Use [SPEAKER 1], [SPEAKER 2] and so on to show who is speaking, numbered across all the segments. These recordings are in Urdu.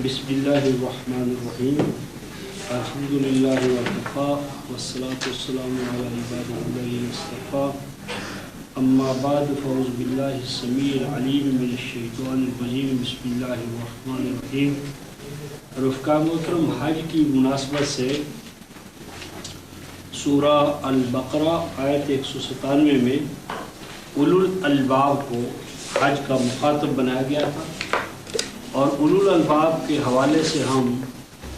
[SPEAKER 1] بسم اللہ الرحمن الرحیم الحمد للہ وکفی والصلاة والسلام علی عبادہ الذین اصطفی اما بعد فاعوذ باللہ السمیع العلیم من الشیطان الرجیم بسم اللہ الرحمن الرحیم۔ رفقا محترم، حج کی مناسبت سے سورہ البقرہ آیت 197 میں اولو الالباب کو حج کا مخاطب بنایا گیا تھا، اور اولو الالباب کے حوالے سے ہم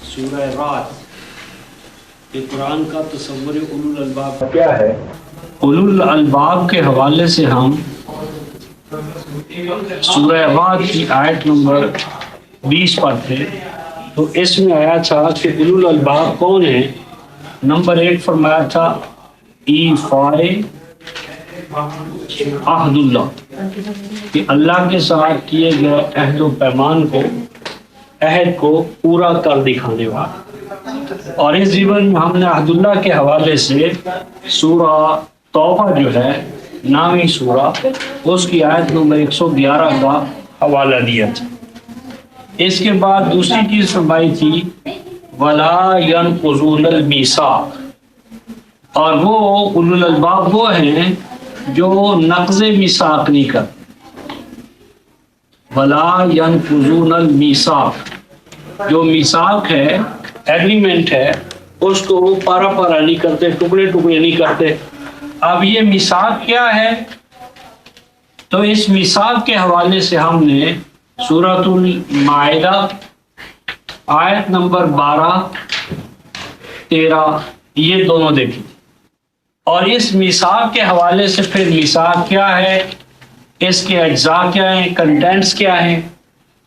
[SPEAKER 1] سورہ رعد کے قرآن کا تصور اولو الالباب کیا ہے، اولو الالباب کے حوالے سے ہم سورہ رعد کی آیت نمبر 20 پر تھے۔ تو اس میں آیا تھا کہ اولو الالباب کون ہیں۔ نمبر 1 فرمایا تھا ایفائے عہد اللہ، کہ اللہ کے ساتھ کیے گئے عہد و پیمان کو، عہد کو پورا کر دکھانے والا۔ اور اس ضمن میں ہم نے عہد اللہ کے حوالے سے سورہ توبہ جو ہے نامی سورہ، اس کی آیت نمبر 111 کا حوالہ دیا تھا۔ اس کے بعد دوسری چیز فرمائی تھی وَلَا يَنْقُضُونَ الْمِيثَاقَ، اور وہ اولو الالباب وہ ہیں جو نقض میثاق نہیں کرتے۔ وَلَا يَنْقُضُونَ الْمِيثَاقَ، جو میثاق ہے، ایگریمنٹ ہے، اس کو وہ پارا پارا نہیں کرتے، ٹکڑے ٹکڑے نہیں کرتے۔ اب یہ میثاق کیا ہے؟ تو اس میثاق کے حوالے سے ہم نے سورۃ المائدہ آیت نمبر 12 13 یہ دونوں دیکھی، اور اس میثاق کے حوالے سے پھر میثاق کیا ہے، اس کے اجزاء کیا ہیں، کنٹینٹس کیا ہیں،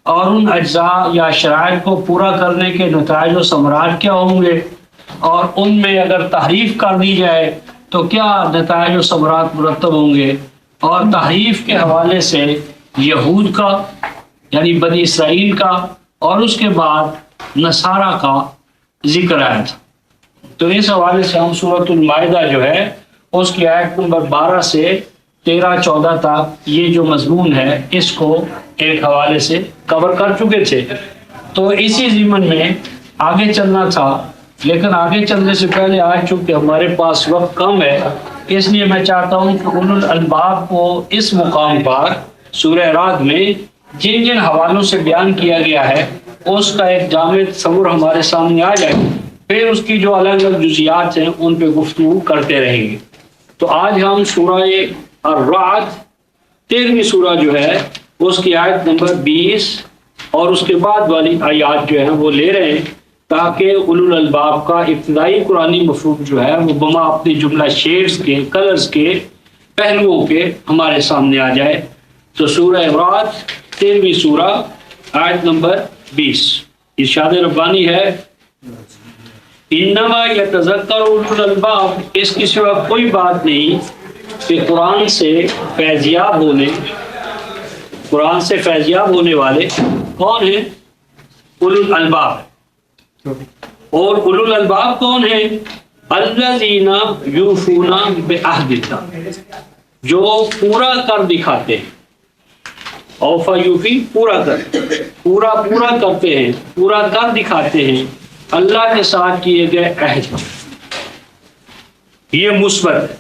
[SPEAKER 1] اور ان اجزاء یا شرائط کو پورا کرنے کے نتائج و ثمرات کیا ہوں گے، اور ان میں اگر تحریف کر دی جائے تو کیا نتائج و ثمرات مرتب ہوں گے۔ اور تحریف کے حوالے سے یہود کا یعنی بنی اسرائیل کا، اور اس کے بعد نصارہ کا ذکر آیا تھا۔ تو اس حوالے سے ہم سورۃ المائدہ جو ہے اس کی آیت نمبر 12 سے 13-14 تک یہ جو مضمون ہے اس کو ایک حوالے سے کور کر چکے تھے۔ تو اسی ضمن میں آگے چلنا تھا، لیکن آگے چلنے سے پہلے آج چونکہ ہمارے پاس وقت کم ہے، اس لیے میں چاہتا ہوں کہ اولو الالباب کو اس مقام پر سورہ رعد میں جن جن حوالوں سے بیان کیا گیا ہے اس کا ایک جامع تصور ہمارے سامنے آ جائے، پھر اس کی جو الگ الگ جزیات ہیں ان پہ گفتگو کرتے رہیں گے۔ تو آج ہم سورہ الرعد 13ویں سورہ جو ہے اس کی آیت نمبر 20 اور اس کے بعد والی آیات جو ہیں وہ لے رہے ہیں، تاکہ اولو الالباب کا ابتدائی قرآنی مفہوم جو ہے وہ بما اپنی جملہ شیڈز کے، کلرز کے، پہلوؤں کے ہمارے سامنے آ جائے۔ تو سورہ رعد 13ویں سورہ آیت نمبر 20، ارشاد ربانی ہے انما یتذکر اولو الالباب، اس کی سوا کوئی بات نہیں کہ قرآن سے فیضیاب ہونے والے کون ہیں؟ اولو الالباب۔ اور اولو الالباب کون ہیں؟ الذین یوفون بعہد اللہ، جو پورا کر دکھاتے ہیں۔ اوفا یوفی، پورا کرتے ہیں، پورا کر دکھاتے ہیں اللہ کے ساتھ کیے گئے عہد۔ یہ مثبت ہے۔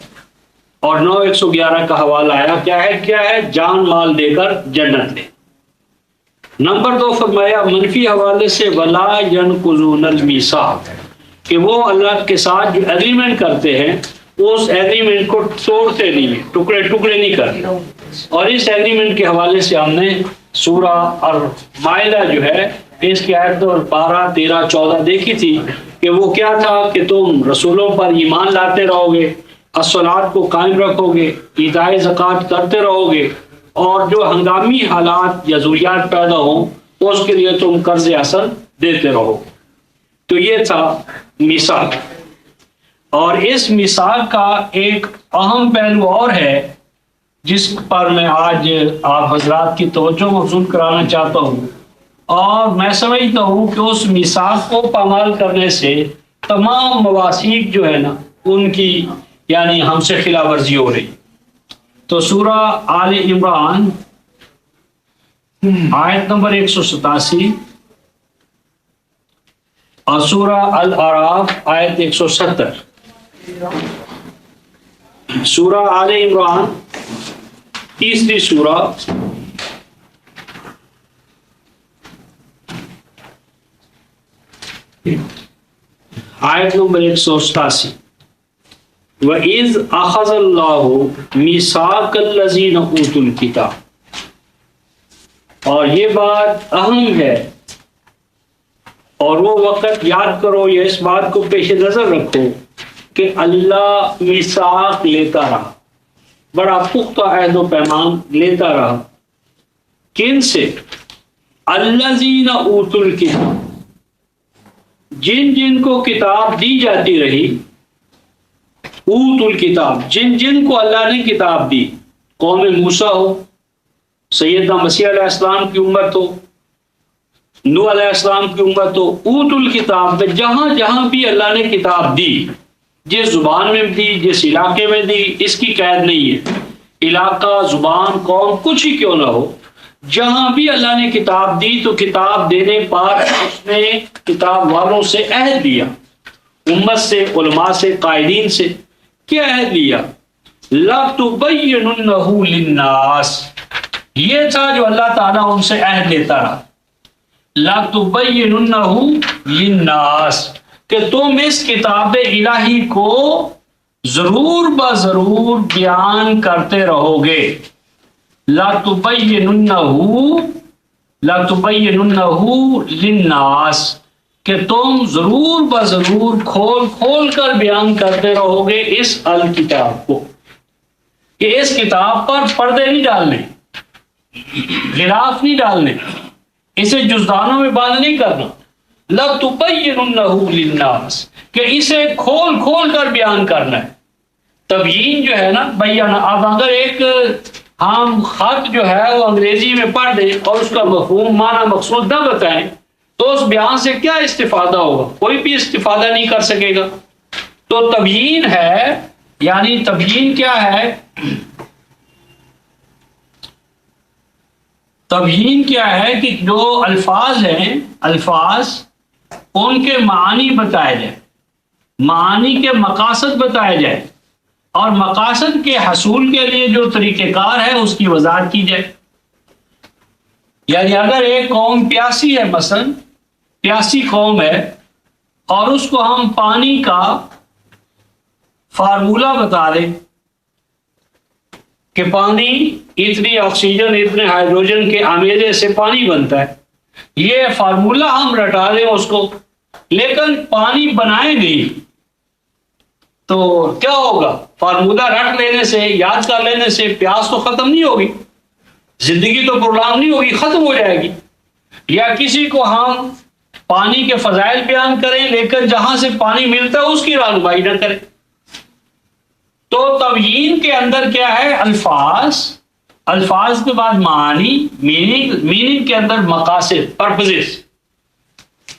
[SPEAKER 1] اور 9-111 کا حوالہ آیا، کیا ہے؟ جان مال دے کر جنت لے۔ نمبر 2 فرمایا منفی حوالے سے ولا ینقضون المیثاق، کہ وہ اللہ کے ساتھ جو ایگریمنٹ کرتے ہیں اس ایگریمنٹ کو توڑتے نہیں، ٹکڑے ٹکڑے نہیں کرتے۔ اور اس ایگریمنٹ کے حوالے سے ہم نے سورہ المائدہ جو ہے اس کی آیت 12 13 14 دیکھی تھی، کہ وہ کیا تھا کہ تم رسولوں پر ایمان لاتے رہو گے، الصلاۃ کو قائم رکھو گے، ایتاء زکوٰۃ کرتے رہو گے، اور جو ہنگامی حالات یا ضروریات پیدا ہوں اس کے لیے تم قرض حسن دیتے رہو۔ تو یہ تھا میثاق۔ اور اس میثاق کا ایک اہم پہلو اور ہے جس پر میں آج آپ حضرات کی توجہ مبذول کرانا چاہتا ہوں، اور میں سمجھتا ہوں کہ اس میثاق کو پامال کرنے سے تمام مواثیق جو ہے نا ان کی یعنی ہم سے خلاف ورزی ہو رہی۔ تو سورہ آل عمران آیت نمبر 187 اور سورہ الاعراف آیت 170، سورہ آل عمران تیسری سورہ آیت نمبر 187، وَإِذْ أَخَذَ اللَّهُ مِيثَاقَ الَّذِينَ أُوتُوا الْكِتَابَ، اور یہ بات اہم ہے، اور وہ وقت یاد کرو یا اس بات کو پیش نظر رکھو کہ اللہ میثاق لیتا رہا، بڑا پختہ عہد و پیمان لیتا رہا، کن سے؟ الذین اوتوا الکتاب، جن جن کو کتاب دی جاتی رہی، اوتوا الکتاب، جن جن کو اللہ نے کتاب دی، قوم موسیٰ ہو، سیدنا مسیح علیہ السلام کی امت ہو، نوح علیہ السلام کی امت ہو، اوتوا الکتاب، جہاں جہاں بھی اللہ نے کتاب دی، جس زبان میں دی، جس علاقے میں دی، اس کی قید نہیں ہے، علاقہ، زبان، قوم، کچھ ہی کیوں نہ ہو، جہاں بھی اللہ نے کتاب دی تو کتاب دینے پر اس نے کتاب والوں سے عہد لیا، امت سے، علماء سے، قائدین سے، کیا عہد لیا؟ لَتُبَيِّنُنَّهُ لِلنَّاسِ، یہ تھا جو اللہ تعالیٰ ان سے عہد لیتا رہا، لَتُبَيِّنُنَّهُ لِلنَّاسِ، کہ تم اس کتاب الہی کو ضرور بضرور بیان کرتے رہو گے، لَتُبَيِّنُنَّهُ لِلنَّاسِ، کہ تم ضرور بضرور کھول کھول کر بیان کرتے رہو گے اس الکتاب کو، کہ اس کتاب پر پردے نہیں ڈالنے، غلاف نہیں ڈالنے، اسے جزدانوں میں بند نہیں کرنا، لَتُبَيِّنُنَّهُ لِلنَّاسِ، کہ اسے کھول کھول کر بیان کرنا ہے۔ تبیین جو ہے نا، بیان، اب اگر ایک ہم خط جو ہے وہ انگریزی میں پڑھ دیں اور اس کا مفہوم، معنی، مقصود نہ بتائیں تو اس بیان سے کیا استفادہ ہوگا؟ کوئی بھی استفادہ نہیں کر سکے گا۔ تو تبیین ہے، یعنی تبیین کیا ہے؟ تبیین کیا ہے کہ جو الفاظ ہیں، الفاظ ان کے معنی بتائے جائیں، معانی کے مقاصد بتائے جائیں، اور مقاصد کے حصول کے لیے جو طریقہ کار ہے اس کی وضاحت کی جائے۔ یعنی اگر ایک قوم پیاسی ہے، مثلا پیاسی قوم ہے، اور اس کو ہم پانی کا فارمولہ بتا دیں کہ پانی اتنی آکسیجن، اتنے ہائیڈروجن کے آمیزے سے پانی بنتا ہے، یہ فارمولہ ہم رٹا دیں اس کو، لیکن پانی بنائے نہیں، تو کیا ہوگا؟ فارمولہ رٹ لینے سے، یاد کر لینے سے پیاس تو ختم نہیں ہوگی، زندگی تو پرولانگ نہیں ہوگی، ختم ہو جائے گی۔ یا کسی کو ہم پانی کے فضائل بیان کریں لیکن جہاں سے پانی ملتا ہے اس کی رہنمائی نہ کریں۔ تو تبیین کے اندر کیا ہے؟ الفاظ، الفاظ کے بعد معنی، میننگ کے اندر مقاصد، پرپزز،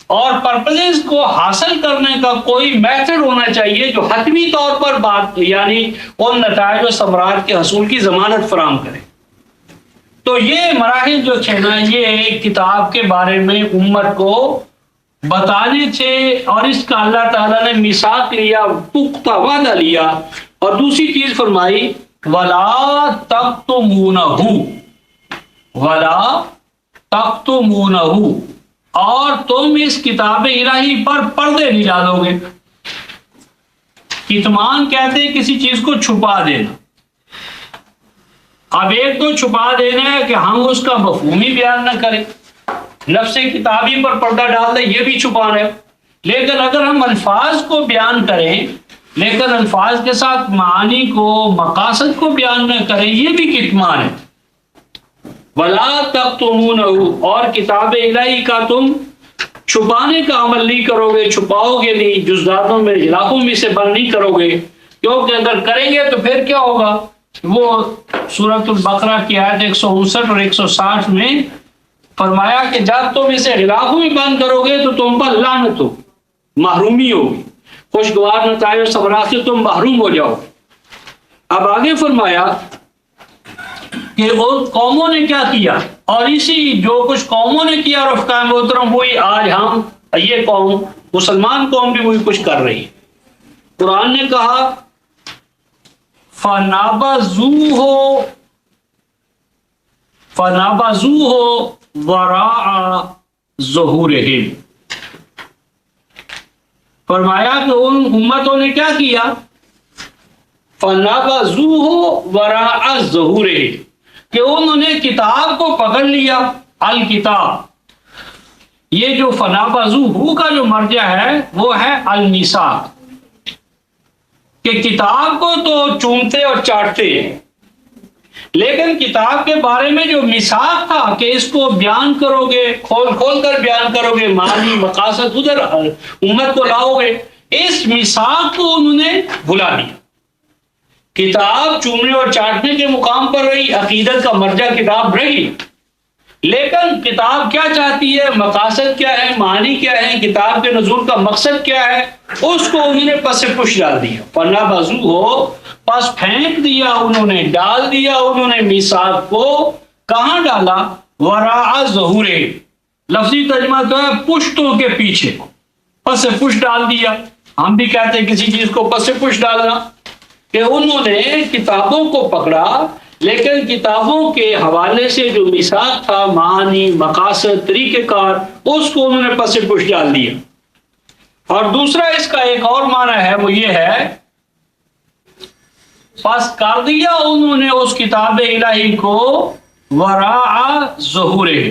[SPEAKER 1] اور پرپزز کو حاصل کرنے کا کوئی میتھڈ ہونا چاہیے جو حتمی طور پر بات، یعنی ان نتائج و ثمرات کے حصول کی ضمانت فراہم کرے۔ تو یہ مراحل جو تھے نا، یہ ایک کتاب کے بارے میں امت کو بتانے تھے، اور اس کا اللہ تعالیٰ نے میثاق لیا، پختہ وعدہ لیا، اور دوسری چیز فرمائی وَلَا تَكْتُمُونَهُ، وَلَا تَكْتُمُونَهُ، اور تم اس کتاب الہی پر پردے نہیں ڈالو گے۔ کتمان کہتے ہیں کسی چیز کو چھپا دینا۔ اب ایک تو چھپا دینا ہے کہ ہم اس کا مفہومی بیان نہ کریں، نفس کتابی پر پردہ ڈال دیں، یہ بھی چھپانا ہے۔ لیکن اگر ہم الفاظ کو بیان کریں لیکن الفاظ کے ساتھ معانی کو، مقاصد کو بیان نہ کریں، یہ بھی کتمان ہے۔ وَلَا تَكْتُمُونَهُ، اور کتاب الہی کا تم چھپانے کا عمل نہیں کرو گے، چھپاؤ گے نہیں، جزدانوں میں، علاقوں میں سے بند نہیں کرو گے، کیونکہ اگر کریں گے تو پھر کیا ہوگا؟ وہ سورۃ البقرہ کی آیت 159 اور 160 میں فرمایا کہ جب تم اسے علاقوں میں بند کرو گے تو تم پر لعنت ہو، محرومی ہوگی، خوشگوار نتائج و ثمرات سے تم محروم ہو جاؤ۔ اب آگے فرمایا کہ ان قوموں نے کیا کیا، اور اسی جو کچھ قوموں نے کیا رفقائے محترم، وہی آج ہم، یہ قوم مسلمان قوم بھی وہی کچھ کر رہی ہے. قرآن نے کہا فَنَبَذُوهُ وَرَاءَ ظُهُورِهِمْ. فرمایا کہ ان امتوں نے کیا کیا؟ فَنَبَذُوهُ وَرَاءَ ظُهُورِهِمْ، کہ انہوں نے کتاب کو پکڑ لیا. الکتاب، یہ جو فَنَبَذُوهُ کا جو مرجع ہے وہ ہے المیثاق، کہ کتاب کو تو چومتے اور چاٹتے ہیں، لیکن کتاب کے بارے میں جو میثاق تھا کہ اس کو بیان کرو گے، کھول کھول کر بیان کرو گے، معنی مقاصد ادھر امت کو لاؤ گے، اس میثاق کو انہوں نے بھلا دیا. کتاب چومنے اور چاٹنے کے مقام پر رہی، عقیدت کا مرجع کتاب رہی، لیکن کتاب کیا چاہتی ہے، مقاصد کیا ہے، معنی کیا ہے، کتاب کے نزول کا مقصد کیا ہے، اس کو انہوں نے پس پش ڈال دیا. فَنَبَذُوهُ، پس پھینک دیا انہوں نے، ڈال دیا انہوں نے میثاق کو. کہاں ڈالا؟ وراء ظہورہم، لفظی ترجمہ تو ہے پشتوں کے پیچھے، پس پش ڈال دیا. ہم بھی کہتے ہیں کسی چیز کو پس پش ڈالنا، کہ انہوں نے کتابوں کو پکڑا لیکن کتابوں کے حوالے سے جو میثاق تھا، معنی مقاصد طریقہ کار، اس کو انہوں نے پس پش ڈال دیا. اور دوسرا اس کا ایک اور معنی ہے، وہ یہ ہے پس کر دیا انہوں نے اس کتاب الہی کو وراء ظہورہم.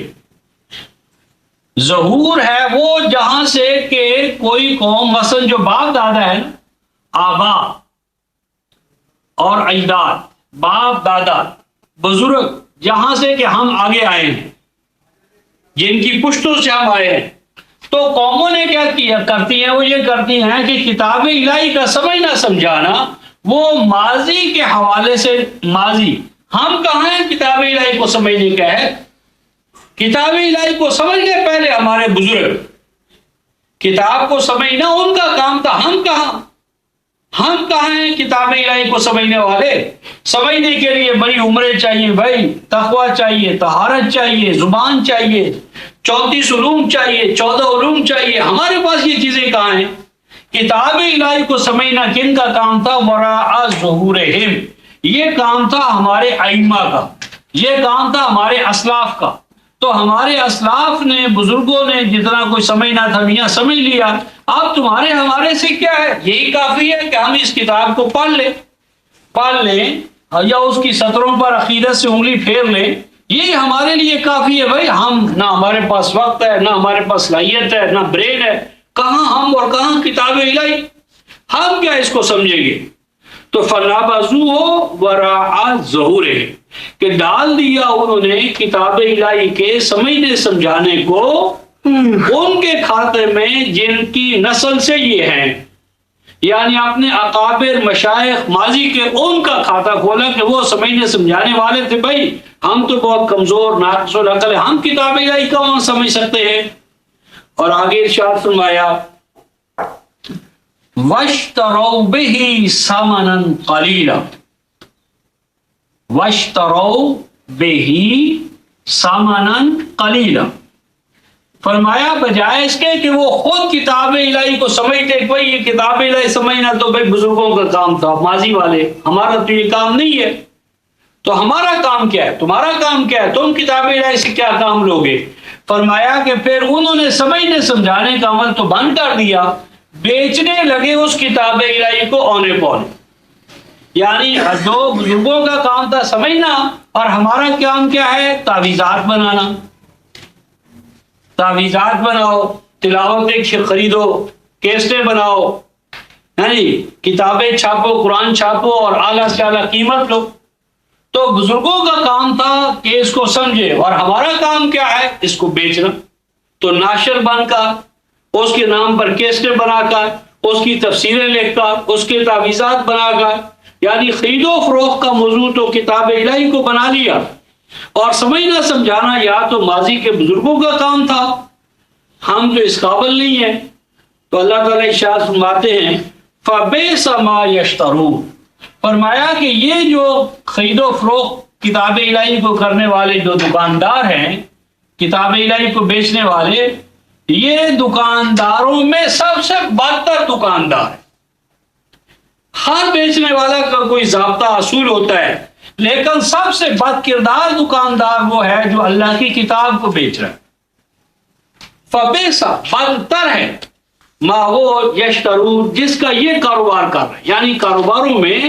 [SPEAKER 1] ظہور ہے وہ جہاں سے کہ کوئی قوم، مثلا جو باپ دادا ہے، آبا اور اجداد، باپ دادا بزرگ، جہاں سے کہ ہم آگے آئے ہیں، جن کی پشتوں سے ہم آئے ہیں، تو قوموں نے کیا کیا کرتی ہیں، وہ یہ کرتی ہیں کہ کتاب الہی کا سمجھنا سمجھانا وہ ماضی کے حوالے سے. ماضی ہم کہاں ہیں کتاب الہی کو سمجھنے کا ہے؟ کتاب الہی کو سمجھ گئے پہلے ہمارے بزرگ، کتاب کو سمجھنا ان کا کام تھا. ہم کہاں ہیں کتاب الہی کو سمجھنے والے؟ سمجھنے کے لیے بڑی عمریں چاہیے بھائی، تقویٰ چاہیے، طہارت چاہیے، زبان چاہیے، 34 علوم چاہیے، 14 علوم چاہیے. ہمارے پاس یہ چیزیں کہاں ہیں؟ کتاب الہی کو سمجھنا کن کا کام تھا؟ وراء ظہورہم. یہ کام تھا ہمارے ائمہ کا، یہ کام تھا ہمارے اسلاف کا. تو ہمارے اسلاف نے، بزرگوں نے جتنا کوئی سمجھنا تھا میاں سمجھ لیا. اب تمہارے ہمارے سے کیا ہے؟ یہی کافی ہے کہ ہم اس کتاب کو پڑھ لیں یا اس کی سطروں پر عقیدت سے انگلی پھیر لیں، یہ ہمارے لیے کافی ہے. بھائی ہم نہ ہمارے پاس وقت ہے، نہ ہمارے پاس صلاحیت ہے، نہ برین ہے، کہاں ہم اور کہاں کتاب الہی؟ ہم کیا اس کو سمجھیں گے؟ تو فَنَبَذُوهُ وَرَاءَ ظُهُورِهِمْ، کہ ڈال دیا انہوں نے کتاب الہی کے سمجھنے سمجھانے کو ان کے کھاتے میں جن کی نسل سے یہ ہیں، یعنی اپنے اکابر مشائخ ماضی کے ان کا کھاتا کھولا کہ وہ سمجھنے سمجھانے والے تھے. بھائی ہم تو بہت کمزور ناقص العقل ہیں، ہم کتاب الہی کا وہاں سمجھ سکتے ہیں. اور آگے ارشاد فرمایا وَاشْتَرَوْا بِهِ ثَمَنًا قَلِيلًا، وَاشْتَرَوْا بِهِ ثَمَنًا قَلِيلًا. فرمایا بجائے اس کے کہ وہ خود کتاب الہی کو سمجھتے، کوئی یہ کتاب الہی سمجھنا تو بھائی بزرگوں کا کام تھا، ماضی والے، ہمارا تو یہ کام نہیں ہے. تو ہمارا کام کیا ہے، تمہارا کام کیا ہے، تم کتاب الہی سے کیا کام لوگے؟ فرمایا کہ پھر انہوں نے سمجھنے سمجھانے کا عمل تو بند کر دیا، بیچنے لگے اس کتاب الہی کو اونے پونے. یعنی جو بزرگوں کا کام تھا سمجھنا، اور ہمارا کام کیا ہے؟ تعویذات بنانا. تعویذات بناؤ، تلاوت خریدو، کیسٹیں بناؤ، یعنی کتابیں چھاپو، قرآن چھاپو اور اعلیٰ سے اعلیٰ قیمت لو. تو بزرگوں کا کام تھا کہ اس کو سمجھے، اور ہمارا کام کیا ہے؟ اس کو بیچنا. تو ناشر بن کر، اس کے نام پر کیسٹیں بنا کر، اس کی تفسیریں لکھ کر، اس کے تعویذات بنا کر، یعنی خرید و فروخت کا موضوع تو کتاب الہی کو بنا لیا. اور سمجھنا سمجھانا یا تو ماضی کے بزرگوں کا کام تھا، ہم تو اس قابل نہیں ہیں. تو اللہ تعالیٰ ارشاد فرماتے ہیں فَبِئْسَ مَا يَشْتَرُونَ. فرمایا کہ یہ جو خرید و فروخت کتاب الہی کو کرنے والے جو دکاندار ہیں، کتاب الہی کو بیچنے والے، یہ دکانداروں میں سب سے بدتر دکاندار ہے. ہر بیچنے والا کا کوئی ضابطہ اصول ہوتا ہے، لیکن سب سے بد کردار دکاندار وہ ہے جو اللہ کی کتاب کو بیچ رہا ہے. فبیسا بدتر ہے ما وہ یشترون، جس کا یہ کاروبار کر رہا ہے. یعنی کاروباروں میں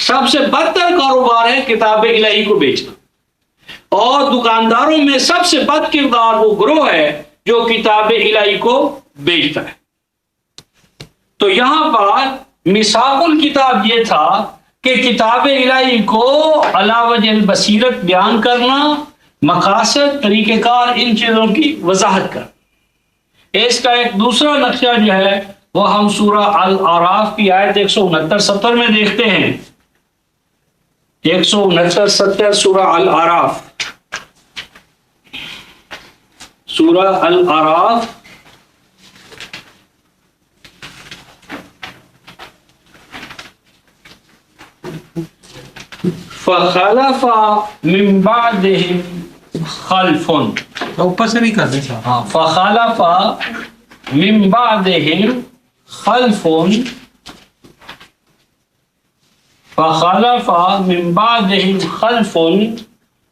[SPEAKER 1] سب سے بدتر کاروبار ہے کتاب الہی کو بیچنا، اور دکانداروں میں سب سے بد کردار وہ گروہ ہے جو کتاب الہی کو بیچتا ہے. تو یہاں پر میثاق الکتاب یہ تھا کہ کتاب الہی کو علی وجہ البصیرت بیان کرنا، مقاصد، طریقہ کار، ان چیزوں کی وضاحت کرنا. اس کا ایک دوسرا نقشہ جو ہے وہ ہم سورہ الاعراف کی آیت 169-70 میں دیکھتے ہیں. 169-70 سورہ الاعراف. سورہ الاعراف فخلف من بعدهم خلف،
[SPEAKER 2] اوپر سے نہیں کرتے صاحب.
[SPEAKER 1] فخلف من بعدهم خلف، فخلف من بعدهم خلف،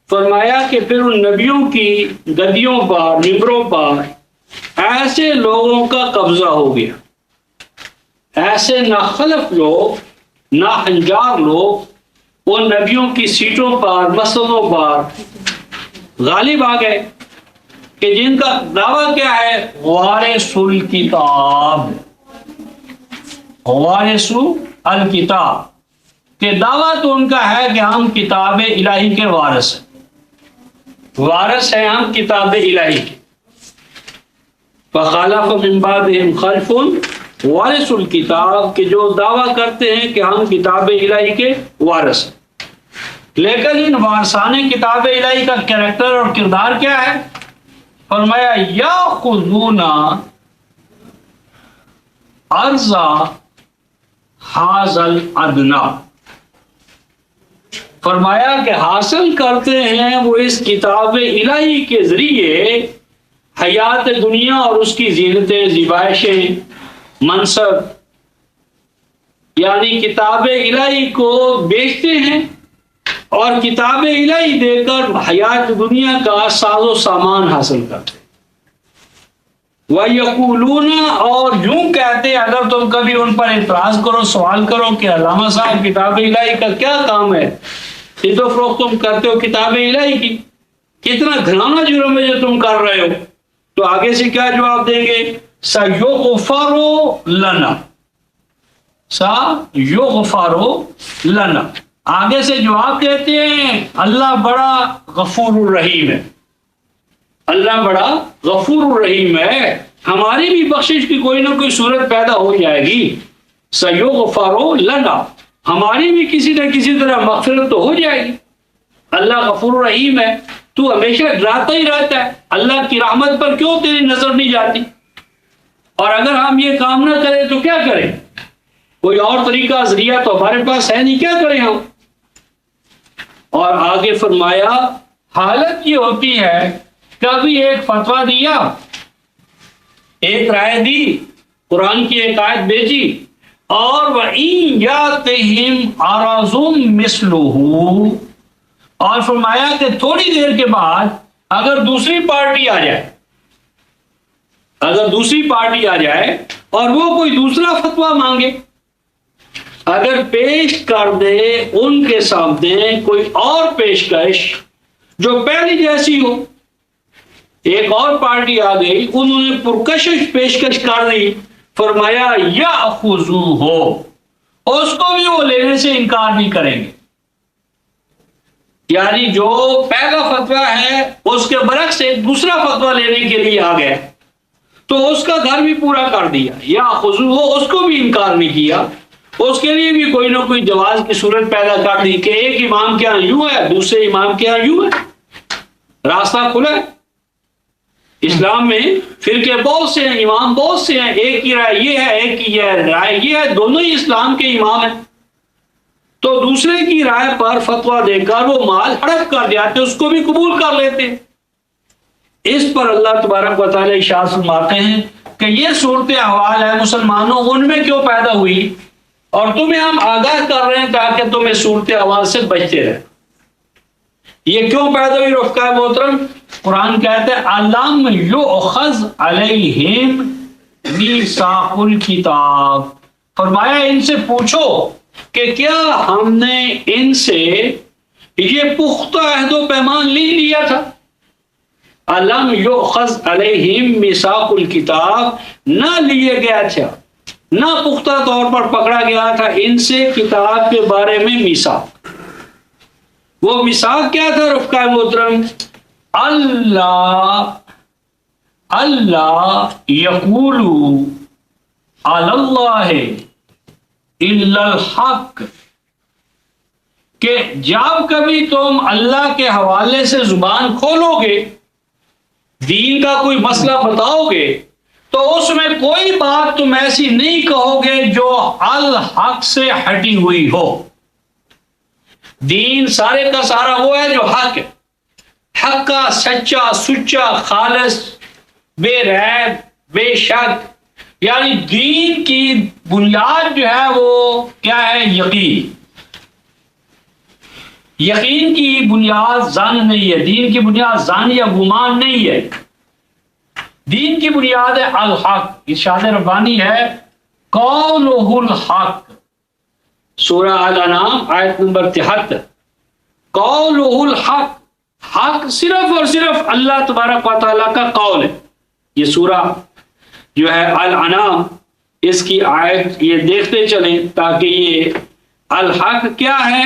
[SPEAKER 1] فرمایا کہ پھر ان نبیوں کی گدیوں پر، ممبروں پر ایسے لوگوں کا قبضہ ہو گیا، ایسے ناخلف لوگ، ناہنجار لوگ ان نبیوں کی سیٹوں پر، مسجدوں پر غالب آ گئے، کہ جن کا دعویٰ کیا ہے؟ وارث الکتاب، وارث الکتاب، کہ دعویٰ تو ان کا ہے کہ ہم کتاب الہی کے وارث ہیں، وارث ہیں ہم کتاب الہی کے. فخلف من بعدهم خلف وارث الکتاب، کہ جو دعویٰ کرتے ہیں کہ ہم کتاب الہی کے وارث ہیں. لیکن ان وارثان کتاب الہی کا کریکٹر اور کردار کیا ہے؟ فرمایا یاخذون عرض ھذا الادنی، فرمایا کہ حاصل کرتے ہیں وہ اس کتاب الہی کے ذریعے حیات دنیا اور اس کی زینتیں، زیبائشیں، منصب. یعنی کتاب الہی کو بیچتے ہیں اور کتاب الہی دے کر حیات دنیا کا ساز و سامان حاصل کرتے ہیں. وَيَقُولُونَ، اور یوں کہتے ہیں، اگر تم کبھی ان پر اعتراض کرو، سوال کرو کہ علامہ صاحب کتاب الہی کا کیا کام ہے، خرید و فروخت تم کرتے ہو کتاب الہی کی، کتنا گھناؤنا جرم ہے جو تم کر رہے ہو، تو آگے سے کیا جواب دیں گے؟ سَيُغْفَرُ لَنَا، سَيُغْفَرُ لَنَا، آگے سے جواب دیتے ہیں اللہ بڑا غفور الرحیم ہے، اللہ بڑا غفور الرحیم ہے، ہماری بھی بخشش کی کوئی نہ کوئی صورت پیدا ہو جائے گی. سَيُغْفَرُ لَنَا، ہماری بھی کسی نہ کسی طرح مغفرت تو ہو جائے گی. اللہ غفور الرحیم ہے، تو ہمیشہ ڈراتا ہی رہتا ہے، اللہ کی رحمت پر کیوں تیری نظر نہیں جاتی؟ اور اگر ہم یہ کام نہ کریں تو کیا کریں؟ کوئی اور طریقہ، ذریعہ تو ہمارے پاس ہے نہیں، کیا کریں ہم؟ اور آگے فرمایا حالت یہ ہوتی ہے، کبھی ایک فتویٰ دیا، ایک رائے دی، قرآن کی ایک آیت بھیجی، اور وَإِن يَأْتِهِمْ عَرَضٌ مِثْلُهُ، اور فرمایا کہ تھوڑی دیر کے بعد اگر دوسری پارٹی آ جائے، اگر دوسری پارٹی آ جائے اور وہ کوئی دوسرا فتویٰ مانگے، اگر پیش کر دے ان کے سامنے کوئی اور پیشکش جو پہلی جیسی ہو، ایک اور پارٹی آ گئی، انہوں نے پرکشش پیشکش کر دی، فرمایا یاخذوہ، اس کو بھی وہ لینے سے انکار نہیں کریں گے. یعنی جو پہلا فتویٰ ہے اس کے برعکس ایک دوسرا فتویٰ لینے کے لیے آ گئے تو اس کا گھر بھی پورا کر دیا، یاخذوہ، اس کو بھی انکار نہیں کیا، اس کے لیے بھی کوئی نہ کوئی جواز کی صورت پیدا کر دی کہ ایک امام کے یہاں یوں ہے، دوسرے امام کے یہاں یوں ہے، راستہ کھلا ہے. اسلام میں فرقے بہت سے ہیں، امام بہت سے ہیں، ایک کی رائے یہ ہے، ایک کی رائے یہ ہے، دونوں ہی اسلام کے امام ہیں، تو دوسرے کی رائے پر فتویٰ دے کر وہ مال ہڑپ کر جاتے، اس کو بھی قبول کر لیتے. اس پر اللہ تبارک و تعالی ارشاد فرماتے ہیں کہ یہ صورت احوال ہے مسلمانوں ان میں کیوں پیدا ہوئی، اور تمہیں ہم آگاہ کر رہے ہیں تاکہ تم اس صورت احوال سے بچتے رہے۔ یہ کیوں پیدا ہوئی رفقائے محترم؟ قرآن کہتے ہیں الم یؤخذ علیہم میثاق الکتاب، فرمایا ان سے پوچھو کہ کیا ہم نے ان سے یہ پختہ عہد و پیمان لیا تھا۔ الم یؤخذ علیہم میثاق الکتاب، نہ لیے گیا تھا، نہ پختہ طور پر پکڑا گیا تھا ان سے کتاب کے بارے میں میثاق۔ وہ میثاق کیا تھا رفقائے محترم؟ اللہ یقولوا علی اللہ الا الحق، کہ جب کبھی تم اللہ کے حوالے سے زبان کھولو گے، دین کا کوئی مسئلہ بتاؤ گے، تو اس میں کوئی بات تم ایسی نہیں کہو گے جو الحق سے ہٹی ہوئی ہو۔ دین سارے کا سارا وہ ہے جو حق ہے، حق کا سچا سچا خالص بے ریب بے شک، یعنی دین کی بنیاد جو ہے وہ کیا ہے؟ یقین۔ یقین کی بنیاد ظن نہیں ہے، دین کی بنیاد ظن یا گمان نہیں ہے، دین کی بنیاد ہے الحق۔ ارشاد ربانی ہے قولہ الحق، سورہ الانعام آیت نمبر 73، قولہ الحق، حق صرف اور صرف اللہ تبارک و تعالیٰ کا قول ہے۔ یہ سورہ جو ہے الانعام، اس کی آیت یہ دیکھتے چلیں تاکہ یہ الحق کیا ہے۔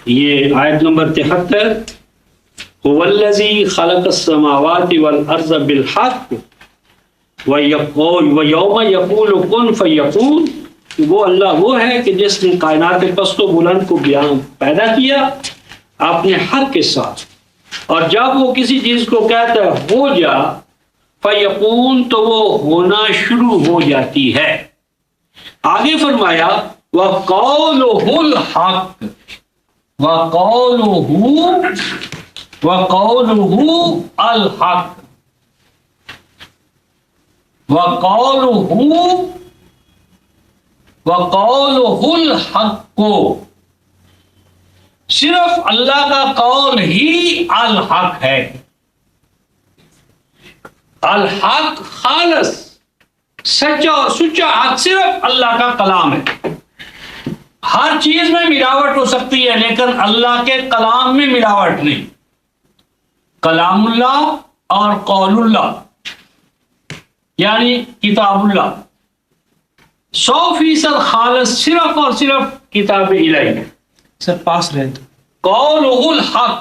[SPEAKER 1] یہ آیت نمبر 73، هو الذی خلق السماوات والارض بالحق ویوم یقول کن فیکون، وہ اللہ وہ ہے کہ جس نے کائنات پست و بلند کو پیدا کیا اپنے حق کے ساتھ، اور جب وہ کسی چیز کو کہتا ہے ہو جا فیکون، تو وہ ہونا شروع ہو جاتی ہے۔ آگے فرمایا وَقَوْلُهُ الْحَقِّ، وَقَوْلُهُ الْحَقِّ، وَقَوْلُهُ الْحَقُّ، صرف اللہ کا قول ہی الحق ہے۔ الحق خالص سچا اور سچا حق صرف اللہ کا کلام ہے۔ ہر چیز میں ملاوٹ ہو سکتی ہے لیکن اللہ کے کلام میں ملاوٹ نہیں۔ کلام اللہ اور قول اللہ یعنی کتاب اللہ 100% خالص صرف اور صرف کتاب الہی ہے۔
[SPEAKER 2] سر پاس رہے تو
[SPEAKER 1] قولہ الحق،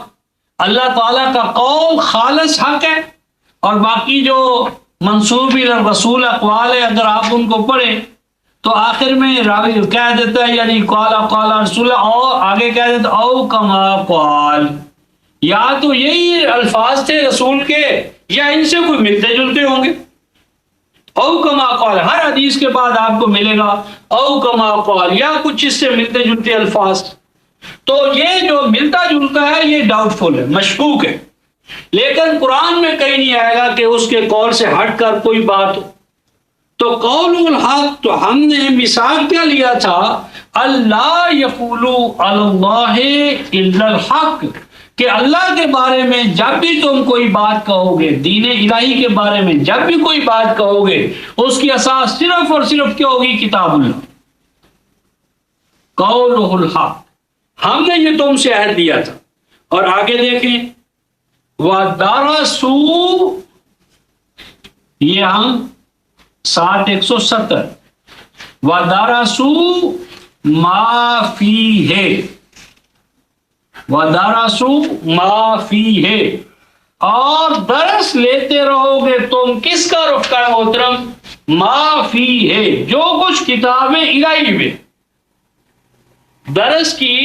[SPEAKER 1] اللہ تعالیٰ کا قول خالص حق ہے، اور باقی جو منسوب الی رسول اقوال ہے اگر آپ ان کو پڑھیں تو آخر میں راوی کہہ دیتا ہے یعنی قال رسول، اور آگے کہہ دیتا او کما قال، یا تو یہی الفاظ تھے رسول کے یا ان سے کوئی ملتے جلتے ہوں گے۔ او کما قال، ہر حدیث کے بعد آپ کو ملے گا او کما قال یا کچھ اس سے ملتے جلتے الفاظ، تو یہ جو ملتا جلتا ہے یہ ڈاؤٹ فل ہے، مشکوک ہے، لیکن قرآن میں کہیں نہیں آئے گا کہ اس کے قول سے ہٹ کر کوئی بات ہو۔ تو قول الحق، تو ہم نے مثال کیا لیا تھا؟ اللہ یقولوا علی اللہ الا الحق، کہ اللہ کے بارے میں جب بھی تم کوئی بات کہو گے، دین الہی کے بارے میں جب بھی کوئی بات کہو گے، اس کی اساس صرف اور صرف کیا ہوگی؟ کتاب اللہ، قولہ الحق۔ ہم نے یہ تم سے عہد دیا تھا، اور آگے دیکھیں وَدَرَسُوا، یہ ہم 7:170 وَدَرَسُوا مَا فِيهِ، وَدَرَسُوا مَا فِيهِ، اور درس لیتے رہو گے تم کس کا رفقہ محترم؟ ما فِيهِ، جو کچھ کتاب الہی میں۔ درس کی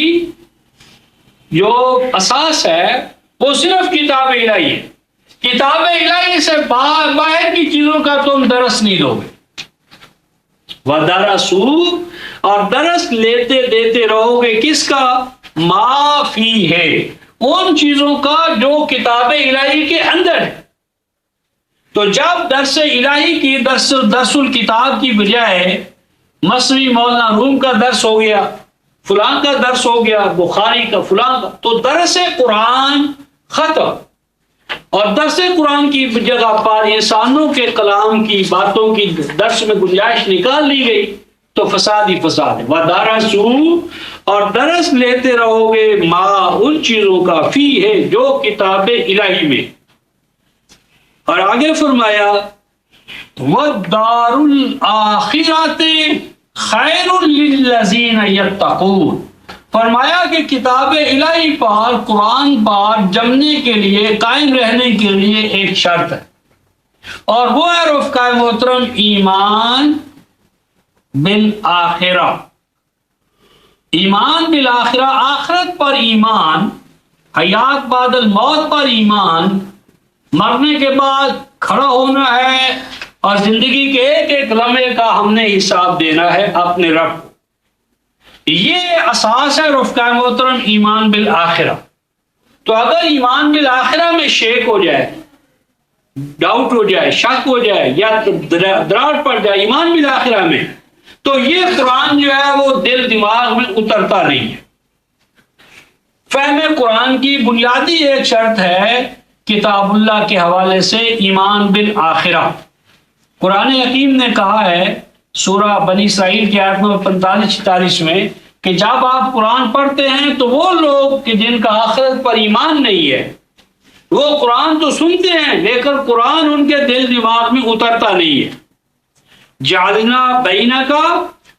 [SPEAKER 1] جو اساس ہے وہ صرف کتاب الہی ہے، کتاب الہی سے باہر کی چیزوں کا تم درس نہیں دو گے۔ وَدَرَسُوا اور درس لیتے دیتے رہو گے کس کا؟ ما فی ہے، ان چیزوں کا جو کتاب الہی کے اندر ہے۔ تو جب درس الہی کی درس الکتاب کی بجائے مصری مولانا روم کا درس ہو گیا، فلاں کا درس ہو گیا، بخاری کا، فلاں کا، تو درس قرآن ختم، اور درس قرآن کی جگہ پر انسانوں کے کلام کی باتوں کی درس میں گنجائش نکال لی گئی، تو فساد ہی فساد ہے۔ وَدَرَسُوا اور درس لیتے رہو گے ما ان چیزوں کا فی ہے جو کتاب الہی میں۔ اور آگے فرمایا وَالدَّارُ الْآخِرَةِ خَيْرٌ لِلَّذِينَ يَتَّقُونَ، فرمایا کہ کتاب الہی پر، قرآن پر جمنے کے لیے، قائم رہنے کے لیے ایک شرط ہے، اور وہ ہے رفقائے محترم ایمان بالآخرہ۔ ایمان بالآخرہ، آخرت پر ایمان، حیات بعد الموت پر ایمان، مرنے کے بعد کھڑا ہونا ہے اور زندگی کے ایک ایک لمحے کا ہم نے حساب دینا ہے اپنے رب کو۔ یہ اساس ہے رفقائے محترم ایمان بالآخرہ۔ تو اگر ایمان بالآخرہ میں شیک ہو جائے، ڈاؤٹ ہو جائے، شک ہو جائے، یا دراڑ پڑ جائے ایمان بالآخرہ میں، تو یہ قرآن جو ہے وہ دل دماغ میں اترتا نہیں ہے۔ فہم قرآن کی بنیادی ایک شرط ہے کتاب اللہ کے حوالے سے ایمان بالآخرہ۔ قرآن حکیم نے کہا ہے سورہ بنی اسرائیل کی آیت نمبر 45-46 میں کہ جب آپ قرآن پڑھتے ہیں تو وہ لوگ کہ جن کا آخرت پر ایمان نہیں ہے، وہ قرآن تو سنتے ہیں لیکن قرآن ان کے دل دماغ میں اترتا نہیں ہے۔ جعلنا بینک